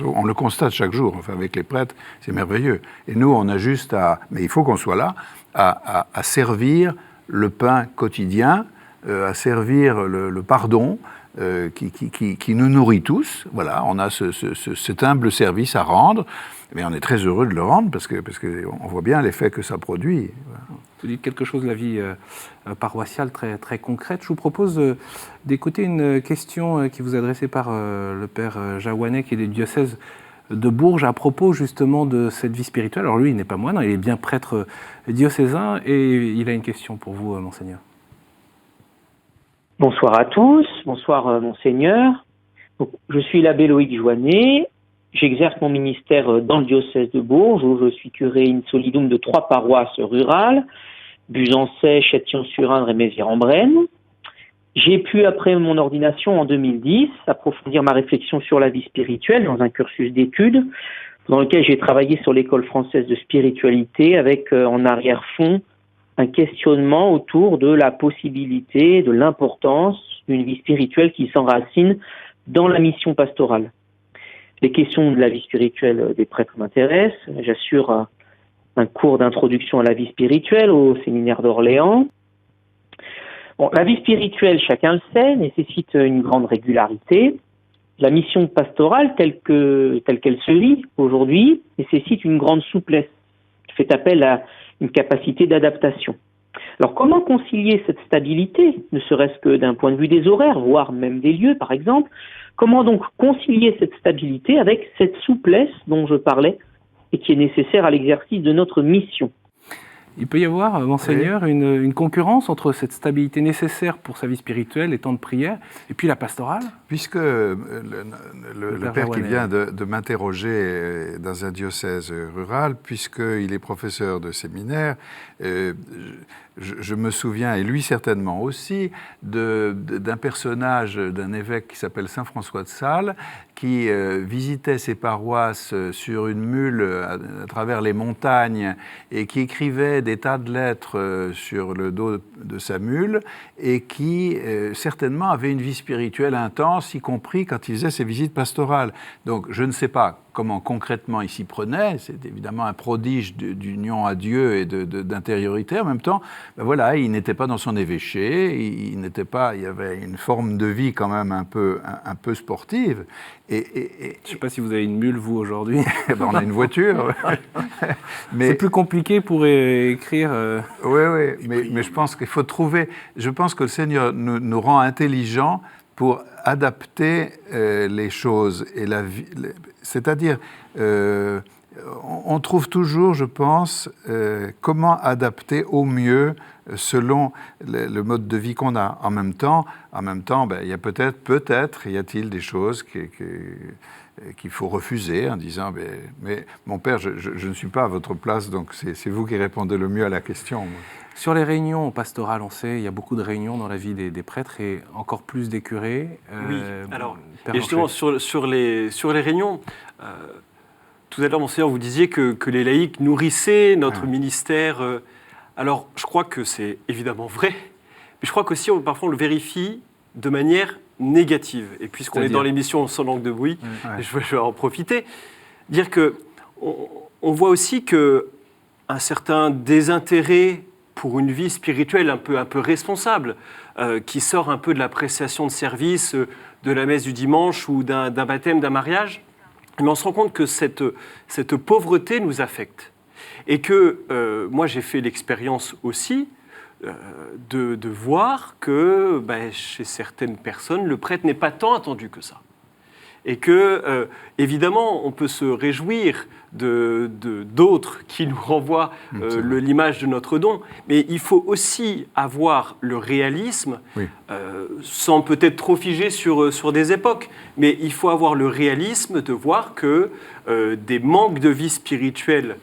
On le constate chaque jour, enfin avec les prêtres, c'est merveilleux. Et nous, on a juste mais il faut qu'on soit là, à servir le pain quotidien, à servir le pardon, qui nous nourrit tous. Voilà, on a cet humble service à rendre, mais on est très heureux de le rendre parce que on voit bien l'effet que ça produit. Voilà. Vous dites quelque chose de la vie paroissiale très, très concrète. Je vous propose d'écouter une question qui vous est adressée par le père Jaouanet, qui est du diocèse de Bourges, à propos justement de cette vie spirituelle. Alors lui, il n'est pas moine, il est bien prêtre diocésain, et il a une question pour vous, monseigneur. Bonsoir à tous, bonsoir monseigneur. Je suis l'abbé Loïc Joannet, j'exerce mon ministère dans le diocèse de Bourges, où je suis curé in solidum de 3 paroisses rurales, Buzancais, Châtillon-sur-Indre et Mézières-en-Brenne. J'ai pu, après mon ordination en 2010, approfondir ma réflexion sur la vie spirituelle dans un cursus d'études, dans lequel j'ai travaillé sur l'école française de spiritualité, avec en arrière-fond un questionnement autour de la possibilité, de l'importance d'une vie spirituelle qui s'enracine dans la mission pastorale. Les questions de la vie spirituelle des prêtres m'intéressent. J'assure un cours d'introduction à la vie spirituelle au séminaire d'Orléans. Bon, la vie spirituelle, chacun le sait, nécessite une grande régularité. La mission pastorale, telle qu'elle se vit aujourd'hui, nécessite une grande souplesse, qui fait appel à une capacité d'adaptation. Alors, comment concilier cette stabilité, ne serait-ce que d'un point de vue des horaires, voire même des lieux, par exemple? Comment donc concilier cette stabilité avec cette souplesse dont je parlais et qui est nécessaire à l'exercice de notre mission? Il peut y avoir, Monseigneur, une concurrence entre cette stabilité nécessaire pour sa vie spirituelle, les temps de prière, et puis la pastorale? Puisque le père qui vient de m'interroger dans un diocèse rural, puisqu'il est professeur de séminaire, je me souviens, et lui certainement aussi, d'un personnage, d'un évêque qui s'appelle Saint François de Sales, qui visitait ses paroisses sur une mule à travers les montagnes et qui écrivait des tas de lettres sur le dos de sa mule et qui certainement avait une vie spirituelle intense, y compris quand il faisait ses visites pastorales. Donc je ne sais pas comment concrètement il s'y prenait, c'est évidemment un prodige d'union à Dieu et d'intériorité. En même temps, ben voilà, il n'était pas dans son évêché, il y avait une forme de vie quand même un peu sportive. Je ne sais pas si vous avez une mule, vous, aujourd'hui. Ben, on a une voiture. Mais c'est plus compliqué pour écrire. Oui, mais je pense qu'il faut trouver... Je pense que le Seigneur nous rend intelligents pour adapter les choses et la vie. C'est-à-dire, on trouve toujours, je pense, comment adapter au mieux selon le mode de vie qu'on a. En même temps, ben, il y a peut-être, y a-t-il des choses qu'il faut refuser en disant mais mon père, je ne suis pas à votre place, donc c'est vous qui répondez le mieux à la question. Sur les réunions pastorales, on sait, il y a beaucoup de réunions dans la vie des prêtres et encore plus des curés. Oui, alors, et justement, sur les réunions, tout à l'heure, Monseigneur, vous disiez que les laïcs nourrissaient notre ministère. Alors, je crois que c'est évidemment vrai, mais je crois qu'aussi, parfois, on le vérifie de manière négative. Et puisqu'on est dans l'émission Sans langue de bruit, je vais en profiter, dire qu'on voit aussi qu'un certain désintérêt pour une vie spirituelle un peu responsable, qui sort un peu de l'appréciation de service, de la messe du dimanche ou d'un baptême, d'un mariage, mais on se rend compte que cette pauvreté nous affecte. Et que moi, j'ai fait l'expérience aussi de voir que chez certaines personnes, le prêtre n'est pas tant attendu que ça. Et que, évidemment, on peut se réjouir d'autres qui nous renvoient l'image de notre don, mais il faut aussi avoir le réalisme, sans peut-être trop figer sur des époques, mais il faut avoir le réalisme de voir que des manques de vie spirituelle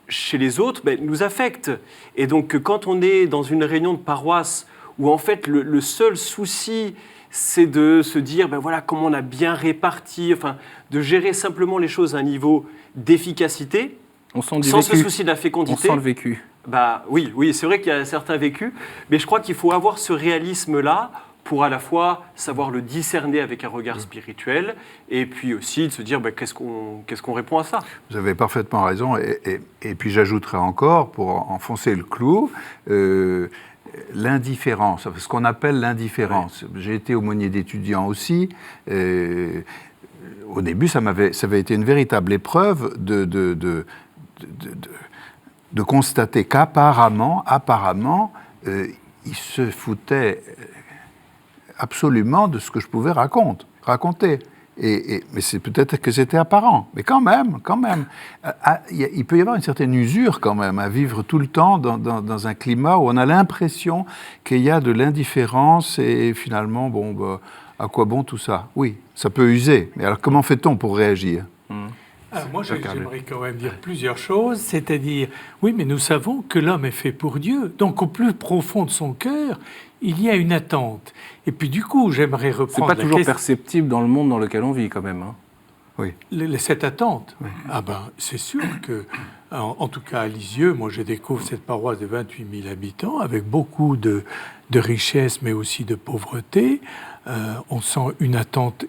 chez les autres nous affectent. Et donc, quand on est dans une réunion de paroisse où, en fait, le seul souci, c'est de se dire, voilà, comment on a bien réparti, enfin, de gérer simplement les choses à un niveau d'efficacité, sans se soucier de la fécondité. On sent le vécu. Oui, c'est vrai qu'il y a certains vécus, mais je crois qu'il faut avoir ce réalisme-là pour à la fois savoir le discerner avec un regard spirituel, et puis aussi de se dire, qu'est-ce qu'on répond à ça ? Vous avez parfaitement raison, et puis j'ajouterai encore, pour enfoncer le clou, l'indifférence, ce qu'on appelle l'indifférence. Oui. J'ai été aumônier d'étudiants aussi. Au début, ça avait été une véritable épreuve de constater qu'apparemment, ils se foutaient absolument de ce que je pouvais raconter. Mais c'est peut-être que c'était apparent. Mais quand même, il peut y avoir une certaine usure quand même à vivre tout le temps dans un climat où on a l'impression qu'il y a de l'indifférence et finalement, à quoi bon tout ça ? Oui, ça peut user. Mais alors comment fait-on pour réagir ? Moi, j'aimerais quand même dire plusieurs choses, c'est-à-dire, oui, mais nous savons que l'homme est fait pour Dieu, donc au plus profond de son cœur, il y a une attente. Et puis du coup, j'aimerais reprendre... C'est pas toujours perceptible dans le monde dans lequel on vit quand même. Hein. Oui. Cette attente, c'est sûr que, en tout cas à Lisieux, moi je découvre cette paroisse de 28 000 habitants avec beaucoup de richesse, mais aussi de pauvreté. On sent une attente,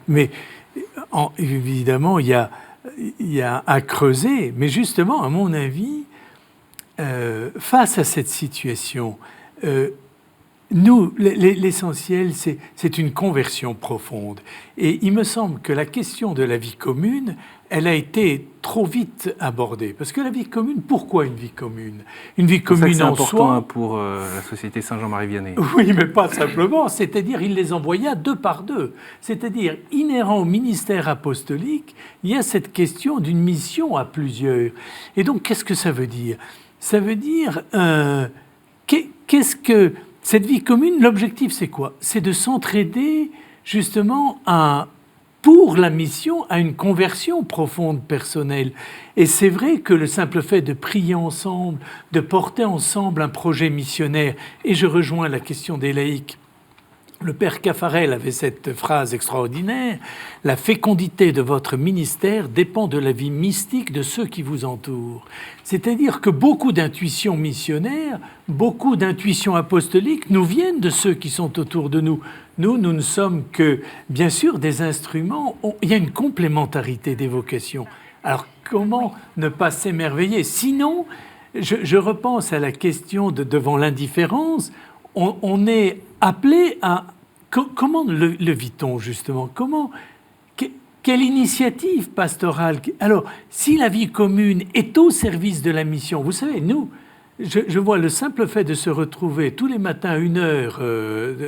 mais évidemment, il y a à creuser. Mais justement, à mon avis, face à cette situation, nous, l'essentiel, c'est une conversion profonde. Et il me semble que la question de la vie commune, elle a été trop vite abordée. Parce que la vie commune, pourquoi une vie commune ? Une vie commune en soi... C'est important pour la Société Saint-Jean-Marie Vianney. Oui, mais pas simplement. C'est-à-dire, il les envoya 2 par 2. C'est-à-dire, inhérent au ministère apostolique, il y a cette question d'une mission à plusieurs. Et donc, qu'est-ce que ça veut dire ? ça veut dire qu'est-ce que cette vie commune, l'objectif c'est quoi? C'est de s'entraider justement pour la mission à une conversion profonde personnelle. Et c'est vrai que le simple fait de prier ensemble, de porter ensemble un projet missionnaire, et je rejoins la question des laïcs, le père Caffarel avait cette phrase extraordinaire: « La fécondité de votre ministère dépend de la vie mystique de ceux qui vous entourent. » C'est-à-dire que beaucoup d'intuitions missionnaires, beaucoup d'intuitions apostoliques nous viennent de ceux qui sont autour de nous. Nous ne sommes que, bien sûr, des instruments. Il y a une complémentarité des vocations. Alors, comment ne pas s'émerveiller? Sinon, je repense à la question devant l'indifférence. On est appelé à... Comment le vit-on, justement? Quelle initiative pastorale? Alors, si la vie commune est au service de la mission, vous savez, nous, je vois le simple fait de se retrouver tous les matins à 1 heure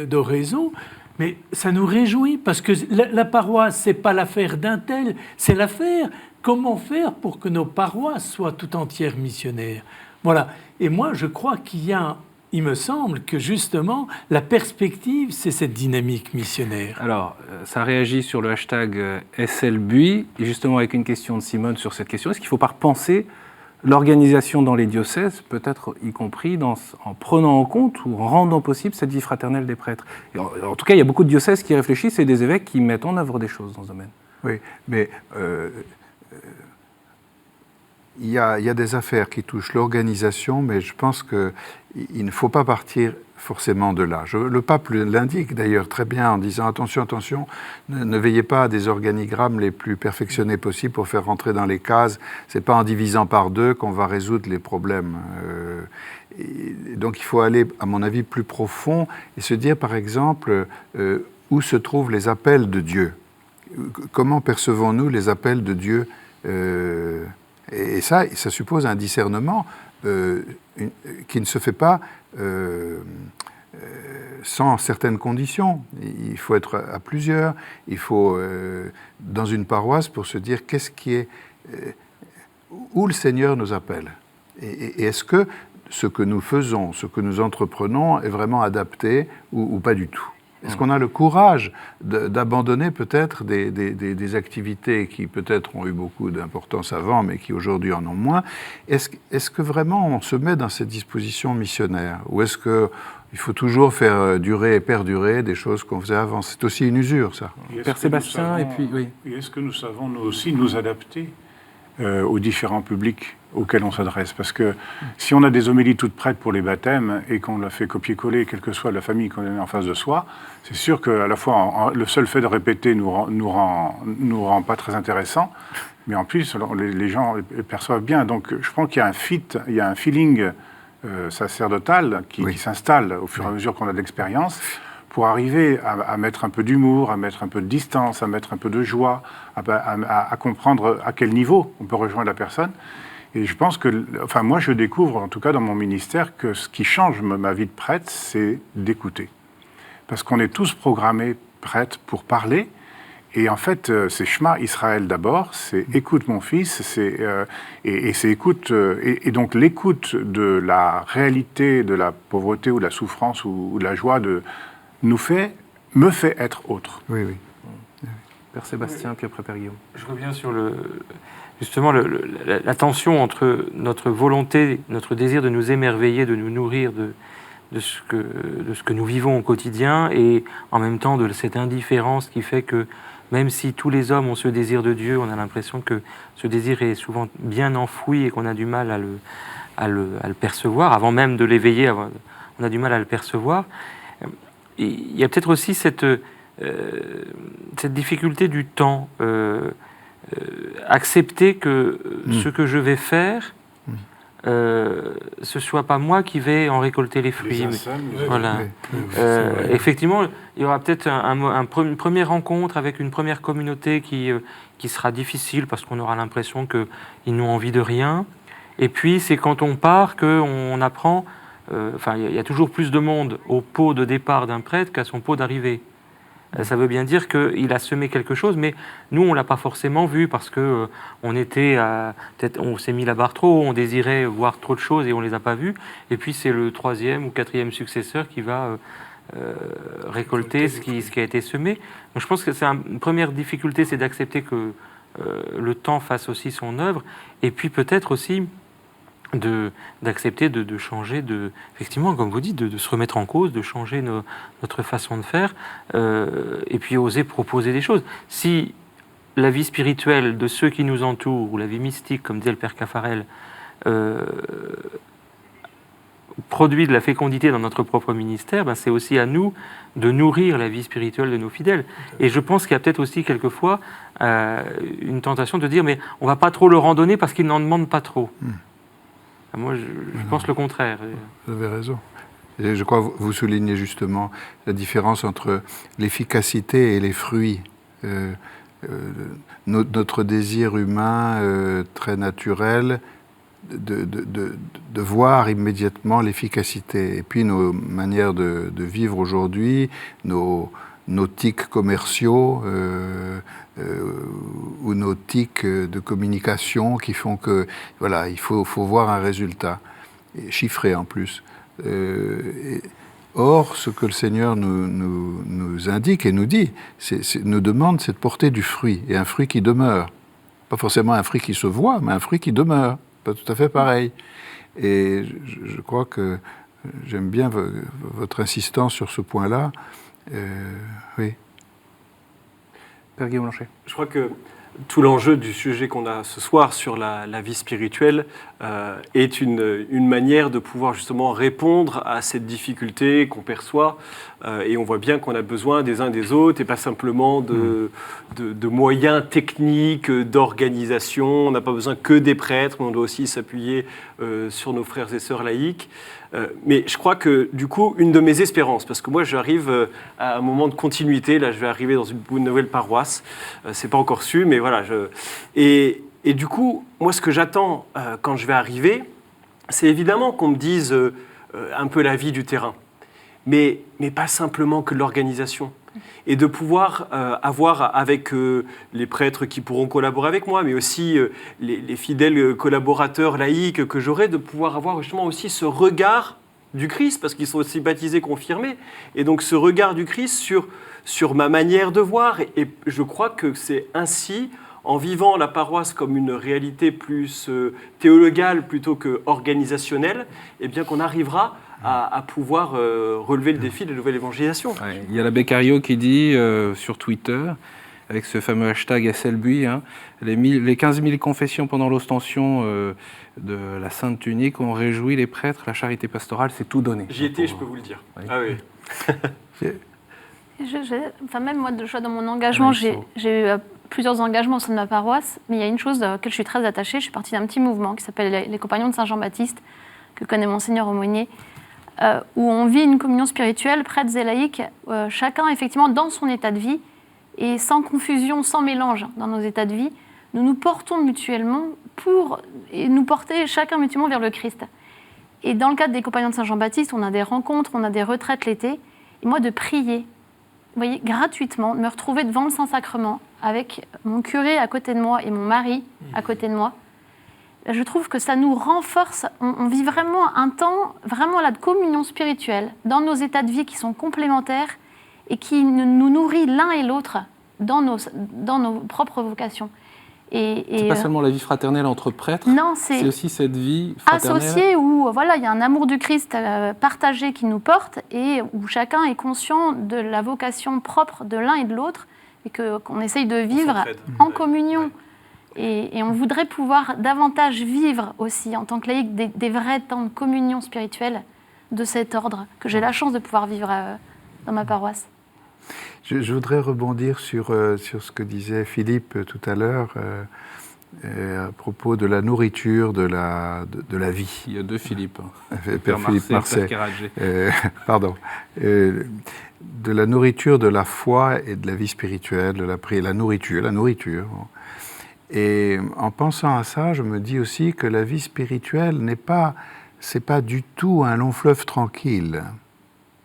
d'oraison, mais ça nous réjouit, parce que la paroisse, c'est pas l'affaire d'un tel, c'est l'affaire comment faire pour que nos paroisses soient tout entières missionnaires. Voilà. Et moi, je crois il me semble que justement, la perspective, c'est cette dynamique missionnaire. Alors, ça réagit sur le hashtag SLBui, et justement avec une question de Simone sur cette question. Est-ce qu'il ne faut pas repenser l'organisation dans les diocèses, peut-être y compris en prenant en compte ou en rendant possible cette vie fraternelle des prêtres? Et en tout cas, il y a beaucoup de diocèses qui réfléchissent et des évêques qui mettent en œuvre des choses dans ce domaine. Oui, mais il y a des affaires qui touchent l'organisation, mais je pense qu'il ne faut pas partir forcément de là. Le pape l'indique d'ailleurs très bien en disant attention, attention, ne veillez pas à des organigrammes les plus perfectionnés possibles pour faire rentrer dans les cases. C'est pas en divisant par 2 qu'on va résoudre les problèmes. Et donc il faut aller, à mon avis, plus profond et se dire par exemple où se trouvent les appels de Dieu. Comment percevons-nous les appels de Dieu et ça suppose un discernement qui ne se fait pas sans certaines conditions. Il faut être à plusieurs, il faut, dans une paroisse, pour se dire où le Seigneur nous appelle. Et est-ce que ce que nous faisons, ce que nous entreprenons est vraiment adapté ou pas du tout? Est-ce qu'on a le courage d'abandonner peut-être des activités qui peut-être ont eu beaucoup d'importance avant, mais qui aujourd'hui en ont moins? Est-ce que vraiment on se met dans cette disposition missionnaire? Ou est-ce qu'il faut toujours faire durer et perdurer des choses qu'on faisait avant? C'est aussi une usure, ça. Père Sébastien, et puis... Oui. Est-ce que nous savons, nous aussi, nous adapter aux différents publics auxquels on s'adresse? Parce que si on a des homélies toutes prêtes pour les baptêmes et qu'on l'a fait copier-coller, quelle que soit la famille qu'on a en face de soi, c'est sûr qu'à la fois le seul fait de répéter nous rend pas très intéressant, mais en plus les gens les perçoivent bien. Donc je pense qu'il y a un feeling sacerdotal qui s'installe au fur et à mesure qu'on a de l'expérience, pour arriver à mettre un peu d'humour, à mettre un peu de distance, à mettre un peu de joie, à comprendre à quel niveau on peut rejoindre la personne. Et je pense que, moi je découvre, en tout cas dans mon ministère, que ce qui change ma vie de prêtre, c'est d'écouter. Parce qu'on est tous programmés prêtres pour parler, et en fait, c'est Shema Israël d'abord, c'est écoute mon fils, c'est écoute, et donc l'écoute de la réalité, de la pauvreté ou de la souffrance ou de la joie me fait être autre. Oui, oui. Père Sébastien, puis après Père Guillaume. Je reviens sur justement la tension entre notre volonté, notre désir de nous émerveiller, de nous nourrir de ce que nous vivons au quotidien, et en même temps de cette indifférence qui fait que même si tous les hommes ont ce désir de Dieu, on a l'impression que ce désir est souvent bien enfoui et qu'on a du mal à le percevoir. Avant même de l'éveiller, on a du mal à le percevoir. Et il y a peut-être aussi cette difficulté du temps. Accepter que ce que je vais faire, ce soit pas moi qui vais en récolter les fruits. Voilà. Effectivement, il y aura peut-être une première rencontre avec une première communauté qui sera difficile parce qu'on aura l'impression qu'ils n'ont envie de rien. Et puis c'est quand on part qu'on apprend. Il y a toujours plus de monde au pot de départ d'un prêtre qu'à son pot d'arrivée. Ça veut bien dire qu'il a semé quelque chose, mais nous, on ne l'a pas forcément vu parce que peut-être on s'est mis la barre trop haut, on désirait voir trop de choses et on ne les a pas vues. Et puis c'est le 3e ou 4e successeur qui va récolter ce qui a été semé. Donc je pense que une première difficulté, c'est d'accepter que le temps fasse aussi son œuvre, et puis peut-être aussi d'accepter de changer, effectivement, comme vous dites, de se remettre en cause, de changer notre façon de faire, et puis oser proposer des choses. Si la vie spirituelle de ceux qui nous entourent, ou la vie mystique, comme disait le Père Caffarel, produit de la fécondité dans notre propre ministère, c'est aussi à nous de nourrir la vie spirituelle de nos fidèles. Et je pense qu'il y a peut-être aussi quelquefois une tentation de dire, mais on ne va pas trop leur en donner parce qu'ils n'en demandent pas trop. Moi, je pense le contraire. Vous avez raison. Et je crois que vous soulignez justement la différence entre l'efficacité et les fruits. Notre désir humain très naturel de voir immédiatement l'efficacité. Et puis nos manières de vivre aujourd'hui, nos tics commerciaux ou nos tics de communication qui font que, voilà, il faut voir un résultat, et chiffré en plus. Or, ce que le Seigneur nous indique et nous dit, nous demande, c'est de porter du fruit, et un fruit qui demeure. Pas forcément un fruit qui se voit, mais un fruit qui demeure. Pas tout à fait pareil. Et je crois que j'aime bien votre insistance sur ce point-là. Oui. Père Guillaume Blanchet. Je crois que tout l'enjeu du sujet qu'on a ce soir sur la vie spirituelle est une manière de pouvoir justement répondre à cette difficulté qu'on perçoit. Et on voit bien qu'on a besoin des uns des autres et pas simplement de moyens techniques, d'organisation. On n'a pas besoin que des prêtres, mais on doit aussi s'appuyer sur nos frères et sœurs laïcs. Mais je crois que, du coup, une de mes espérances, parce que moi, j'arrive à un moment de continuité, là, je vais arriver dans une nouvelle paroisse, c'est pas encore su, mais voilà. Et du coup, moi, ce que j'attends quand je vais arriver, c'est évidemment qu'on me dise un peu la vie du terrain, mais pas simplement que l'organisation. Et de pouvoir avoir avec les prêtres qui pourront collaborer avec moi, mais aussi les fidèles collaborateurs laïcs que j'aurai, de pouvoir avoir justement aussi ce regard du Christ, parce qu'ils sont aussi baptisés, confirmés, et donc ce regard du Christ sur ma manière de voir. Et je crois que c'est ainsi, en vivant la paroisse comme une réalité plus théologale plutôt qu'organisationnelle, eh bien qu'on arrivera à pouvoir relever le défi de la nouvelle évangélisation. Ouais, il y a l'abbé Cario qui dit sur Twitter, avec ce fameux hashtag SLBUI, les 15 000 confessions pendant l'ostension de la Sainte Tunique ont réjoui les prêtres, la charité pastorale, c'est tout donné. J'y étais, je peux vous le dire. Oui. Ah oui. Même moi, dans mon engagement, j'ai eu plusieurs engagements au sein de ma paroisse, mais il y a une chose auquel je suis très attachée. Je suis partie d'un petit mouvement qui s'appelle les Compagnons de Saint-Jean-Baptiste, que connaît Monseigneur Aumônier, où on vit une communion spirituelle, prêtres et laïcs, chacun effectivement dans son état de vie, et sans confusion, sans mélange dans nos états de vie, nous nous portons mutuellement et nous porter chacun mutuellement vers le Christ. Et dans le cadre des Compagnons de Saint-Jean-Baptiste, on a des rencontres, on a des retraites l'été, et moi de prier, vous voyez, gratuitement, de me retrouver devant le Saint-Sacrement avec mon curé à côté de moi et mon mari à côté de moi. Je trouve que ça nous renforce, on vit vraiment un temps, vraiment là, de communion spirituelle, dans nos états de vie qui sont complémentaires et qui nous nourrit l'un et l'autre dans nos propres vocations. C'est pas seulement la vie fraternelle entre prêtres, non, c'est aussi cette vie fraternelle associée où voilà, il y a un amour du Christ partagé qui nous porte et où chacun est conscient de la vocation propre de l'un et de l'autre et qu'on essaye de vivre en communion. Et on voudrait pouvoir davantage vivre aussi en tant que laïc des vrais temps de communion spirituelle de cet ordre que j'ai la chance de pouvoir vivre dans ma paroisse. Je voudrais rebondir sur ce que disait Philippe tout à l'heure à propos de la nourriture de la vie. Il y a deux Philippe. Père Philippe Marseille. Pardon. De la nourriture de la foi et de la vie spirituelle, de la nourriture. Et en pensant à ça, je me dis aussi que la vie spirituelle c'est pas du tout un long fleuve tranquille.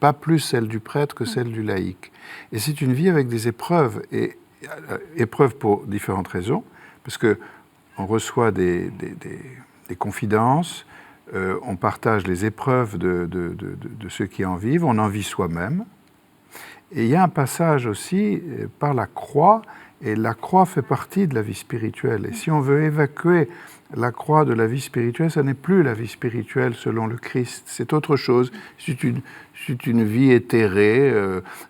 pas plus celle du prêtre que celle du laïc. Et c'est une vie avec des épreuves, et épreuves pour différentes raisons, parce qu'on reçoit des confidences, on partage les épreuves de ceux qui en vivent, on en vit soi-même. Et il y a un passage aussi par la croix, et la croix fait partie de la vie spirituelle. Et si on veut évacuer la croix de la vie spirituelle, ça n'est plus la vie spirituelle selon le Christ, c'est autre chose. C'est une vie éthérée,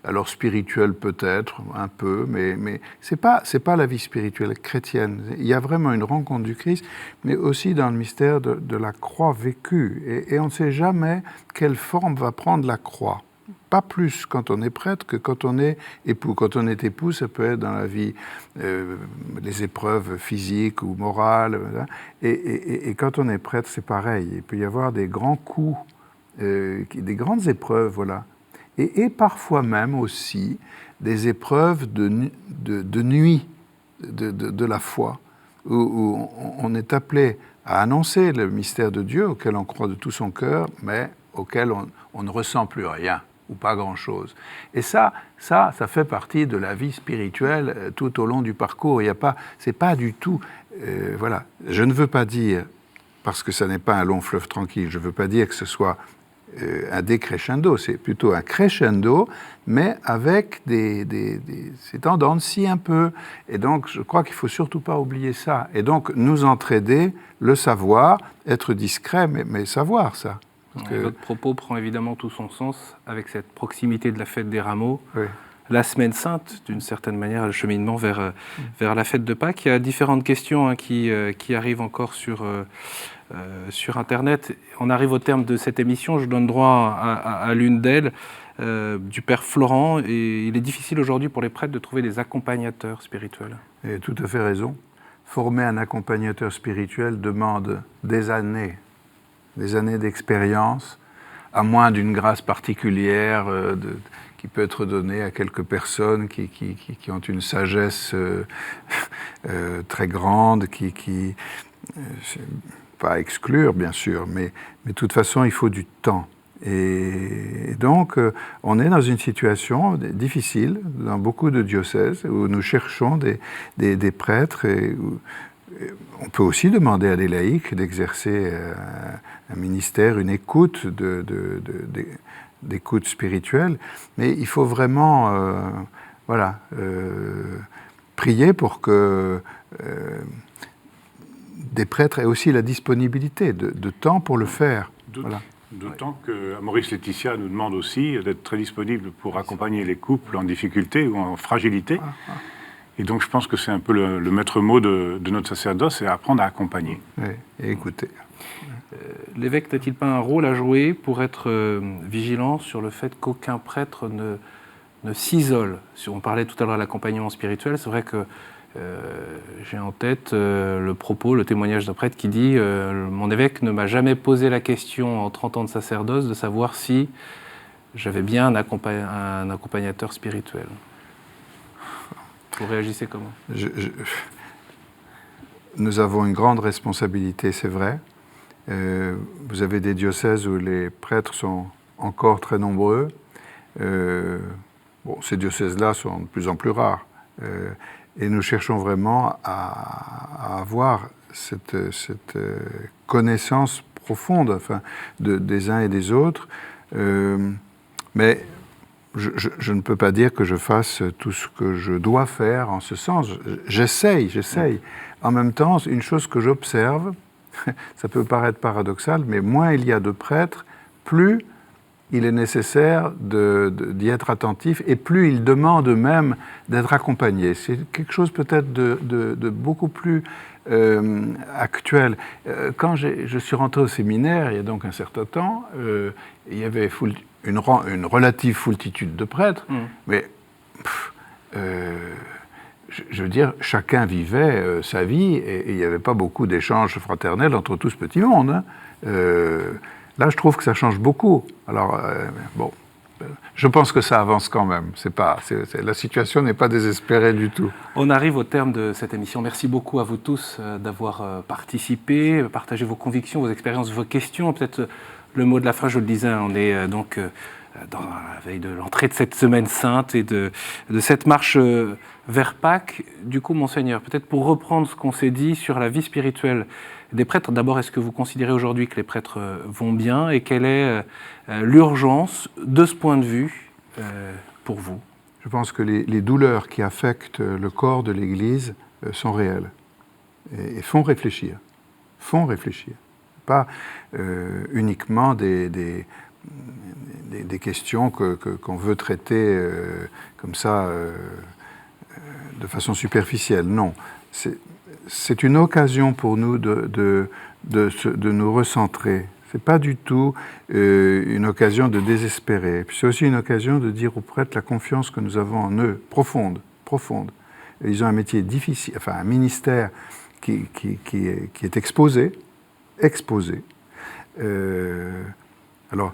alors spirituelle peut-être, un peu, mais c'est pas la vie spirituelle chrétienne. Il y a vraiment une rencontre du Christ, mais aussi dans le mystère de la croix vécue. Et on ne sait jamais quelle forme va prendre la croix. Pas plus quand on est prêtre que quand on est époux. Quand on est époux, ça peut être dans la vie, les épreuves physiques ou morales. Et quand on est prêtre, c'est pareil. Il peut y avoir des grands coups, des grandes épreuves, voilà. Et parfois même aussi des épreuves de nuit de la foi, où on est appelé à annoncer le mystère de Dieu auquel on croit de tout son cœur, mais auquel on ne ressent plus rien, ou pas grand-chose. Et ça fait partie de la vie spirituelle tout au long du parcours. C'est pas du tout... voilà. Je ne veux pas dire, parce que ça n'est pas un long fleuve tranquille, je ne veux pas dire que ce soit un décrescendo, c'est plutôt un crescendo, mais avec c'est en dents de scie un peu. Et donc, je crois qu'il ne faut surtout pas oublier ça. Et donc, nous entraider, le savoir, être discret, mais savoir ça. Votre propos prend évidemment tout son sens avec cette proximité de la fête des rameaux, oui. La semaine sainte, d'une certaine manière, le cheminement vers la fête de Pâques. Il y a différentes questions qui arrivent encore sur Internet. On arrive au terme de cette émission. Je donne droit à l'une d'elles, du Père Florent. Et il est difficile aujourd'hui pour les prêtres de trouver des accompagnateurs spirituels. Vous avez tout à fait raison. Former un accompagnateur spirituel demande des années d'expérience, à moins d'une grâce particulière qui peut être donnée à quelques personnes qui ont une sagesse très grande, pas à exclure bien sûr, mais de toute façon il faut du temps. Et donc on est dans une situation difficile dans beaucoup de diocèses où nous cherchons des prêtres et on peut aussi demander à des laïcs d'exercer un ministère, une écoute, d'écoute spirituelle, mais il faut vraiment prier pour que des prêtres aient aussi la disponibilité de temps pour le faire. D'autant que Maurice Laetitia nous demande aussi d'être très disponible pour accompagner les couples en difficulté ou en fragilité. Et donc, je pense que c'est un peu le maître mot de notre sacerdoce, c'est apprendre à accompagner. Oui, et écouter. L'évêque n'a-t-il pas un rôle à jouer pour être vigilant sur le fait qu'aucun prêtre ne s'isole? On parlait tout à l'heure de l'accompagnement spirituel. C'est vrai que j'ai en tête le témoignage d'un prêtre qui dit mon évêque ne m'a jamais posé la question en 30 ans de sacerdoce de savoir si j'avais bien un accompagnateur spirituel. Vous réagissez comment? Nous avons une grande responsabilité, c'est vrai. Vous avez des diocèses où les prêtres sont encore très nombreux. Ces diocèses-là sont de plus en plus rares. Et nous cherchons vraiment à avoir cette connaissance profonde des uns et des autres. Mais je ne peux pas dire que je fasse tout ce que je dois faire en ce sens. J'essaye. En même temps, une chose que j'observe, ça peut paraître paradoxal, mais moins il y a de prêtres, plus il est nécessaire d'y être attentif et plus ils demandent eux-mêmes d'être accompagnés. C'est quelque chose peut-être de beaucoup plus actuel. Quand je suis rentré au séminaire, il y a donc un certain temps, il y avait une relative foultitude de prêtres, mais je veux dire, chacun vivait sa vie et il n'y avait pas beaucoup d'échanges fraternels entre tout ce petit monde. Hein. Là, je trouve que ça change beaucoup. Alors, je pense que ça avance quand même. La situation n'est pas désespérée du tout. On arrive au terme de cette émission. Merci beaucoup à vous tous d'avoir participé, partagé vos convictions, vos expériences, vos questions. Peut-être le mot de la fin, je le disais, on est donc dans la veille de l'entrée de cette semaine sainte et de cette marche vers Pâques. Du coup, Monseigneur, peut-être pour reprendre ce qu'on s'est dit sur la vie spirituelle des prêtres, d'abord, est-ce que vous considérez aujourd'hui que les prêtres vont bien et quelle est l'urgence de ce point de vue pour vous? Je pense que les douleurs qui affectent le corps de l'Église sont réelles et font réfléchir. Pas uniquement des questions qu'on veut traiter comme ça de façon superficielle. Non, c'est une occasion pour nous de nous recentrer. C'est pas du tout une occasion de désespérer. Puis c'est aussi une occasion de dire aux prêtres la confiance que nous avons en eux, profonde. Et ils ont un métier difficile, enfin un ministère qui est exposé. Alors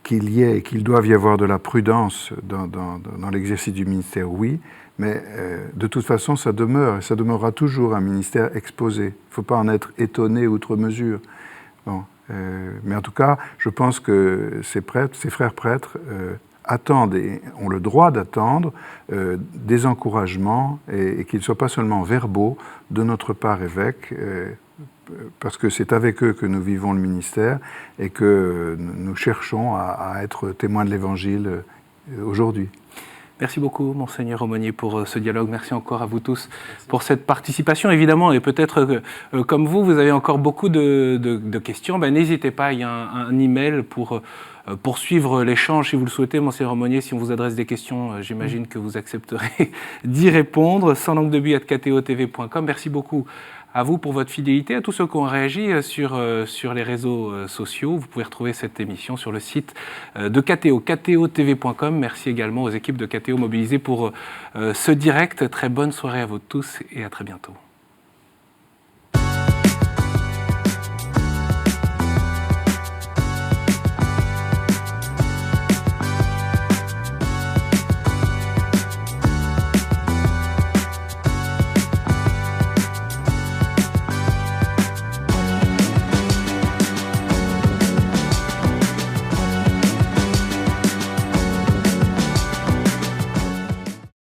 qu'il doive y avoir de la prudence dans l'exercice du ministère, oui, mais de toute façon, ça demeure, et ça demeurera toujours un ministère exposé. Il ne faut pas en être étonné outre mesure. Bon, mais en tout cas, je pense que ces frères prêtres attendent et ont le droit d'attendre des encouragements et qu'ils ne soient pas seulement verbaux de notre part évêque, parce que c'est avec eux que nous vivons le ministère et que nous cherchons à être témoins de l'Évangile aujourd'hui. Merci beaucoup, Monseigneur Aumônier, pour ce dialogue. Merci encore à vous tous pour cette participation, évidemment. Et peut-être que, comme vous avez encore beaucoup de questions. N'hésitez pas, il y a un email pour poursuivre l'échange si vous le souhaitez. Monseigneur Aumônier, si on vous adresse des questions, j'imagine que vous accepterez d'y répondre. Sans langue de but @ktotv.com. Merci beaucoup à vous pour votre fidélité, à tous ceux qui ont réagi sur les réseaux sociaux. Vous pouvez retrouver cette émission sur le site de KTO, ktotv.com. Merci également aux équipes de KTO mobilisées pour ce direct. Très bonne soirée à vous tous et à très bientôt.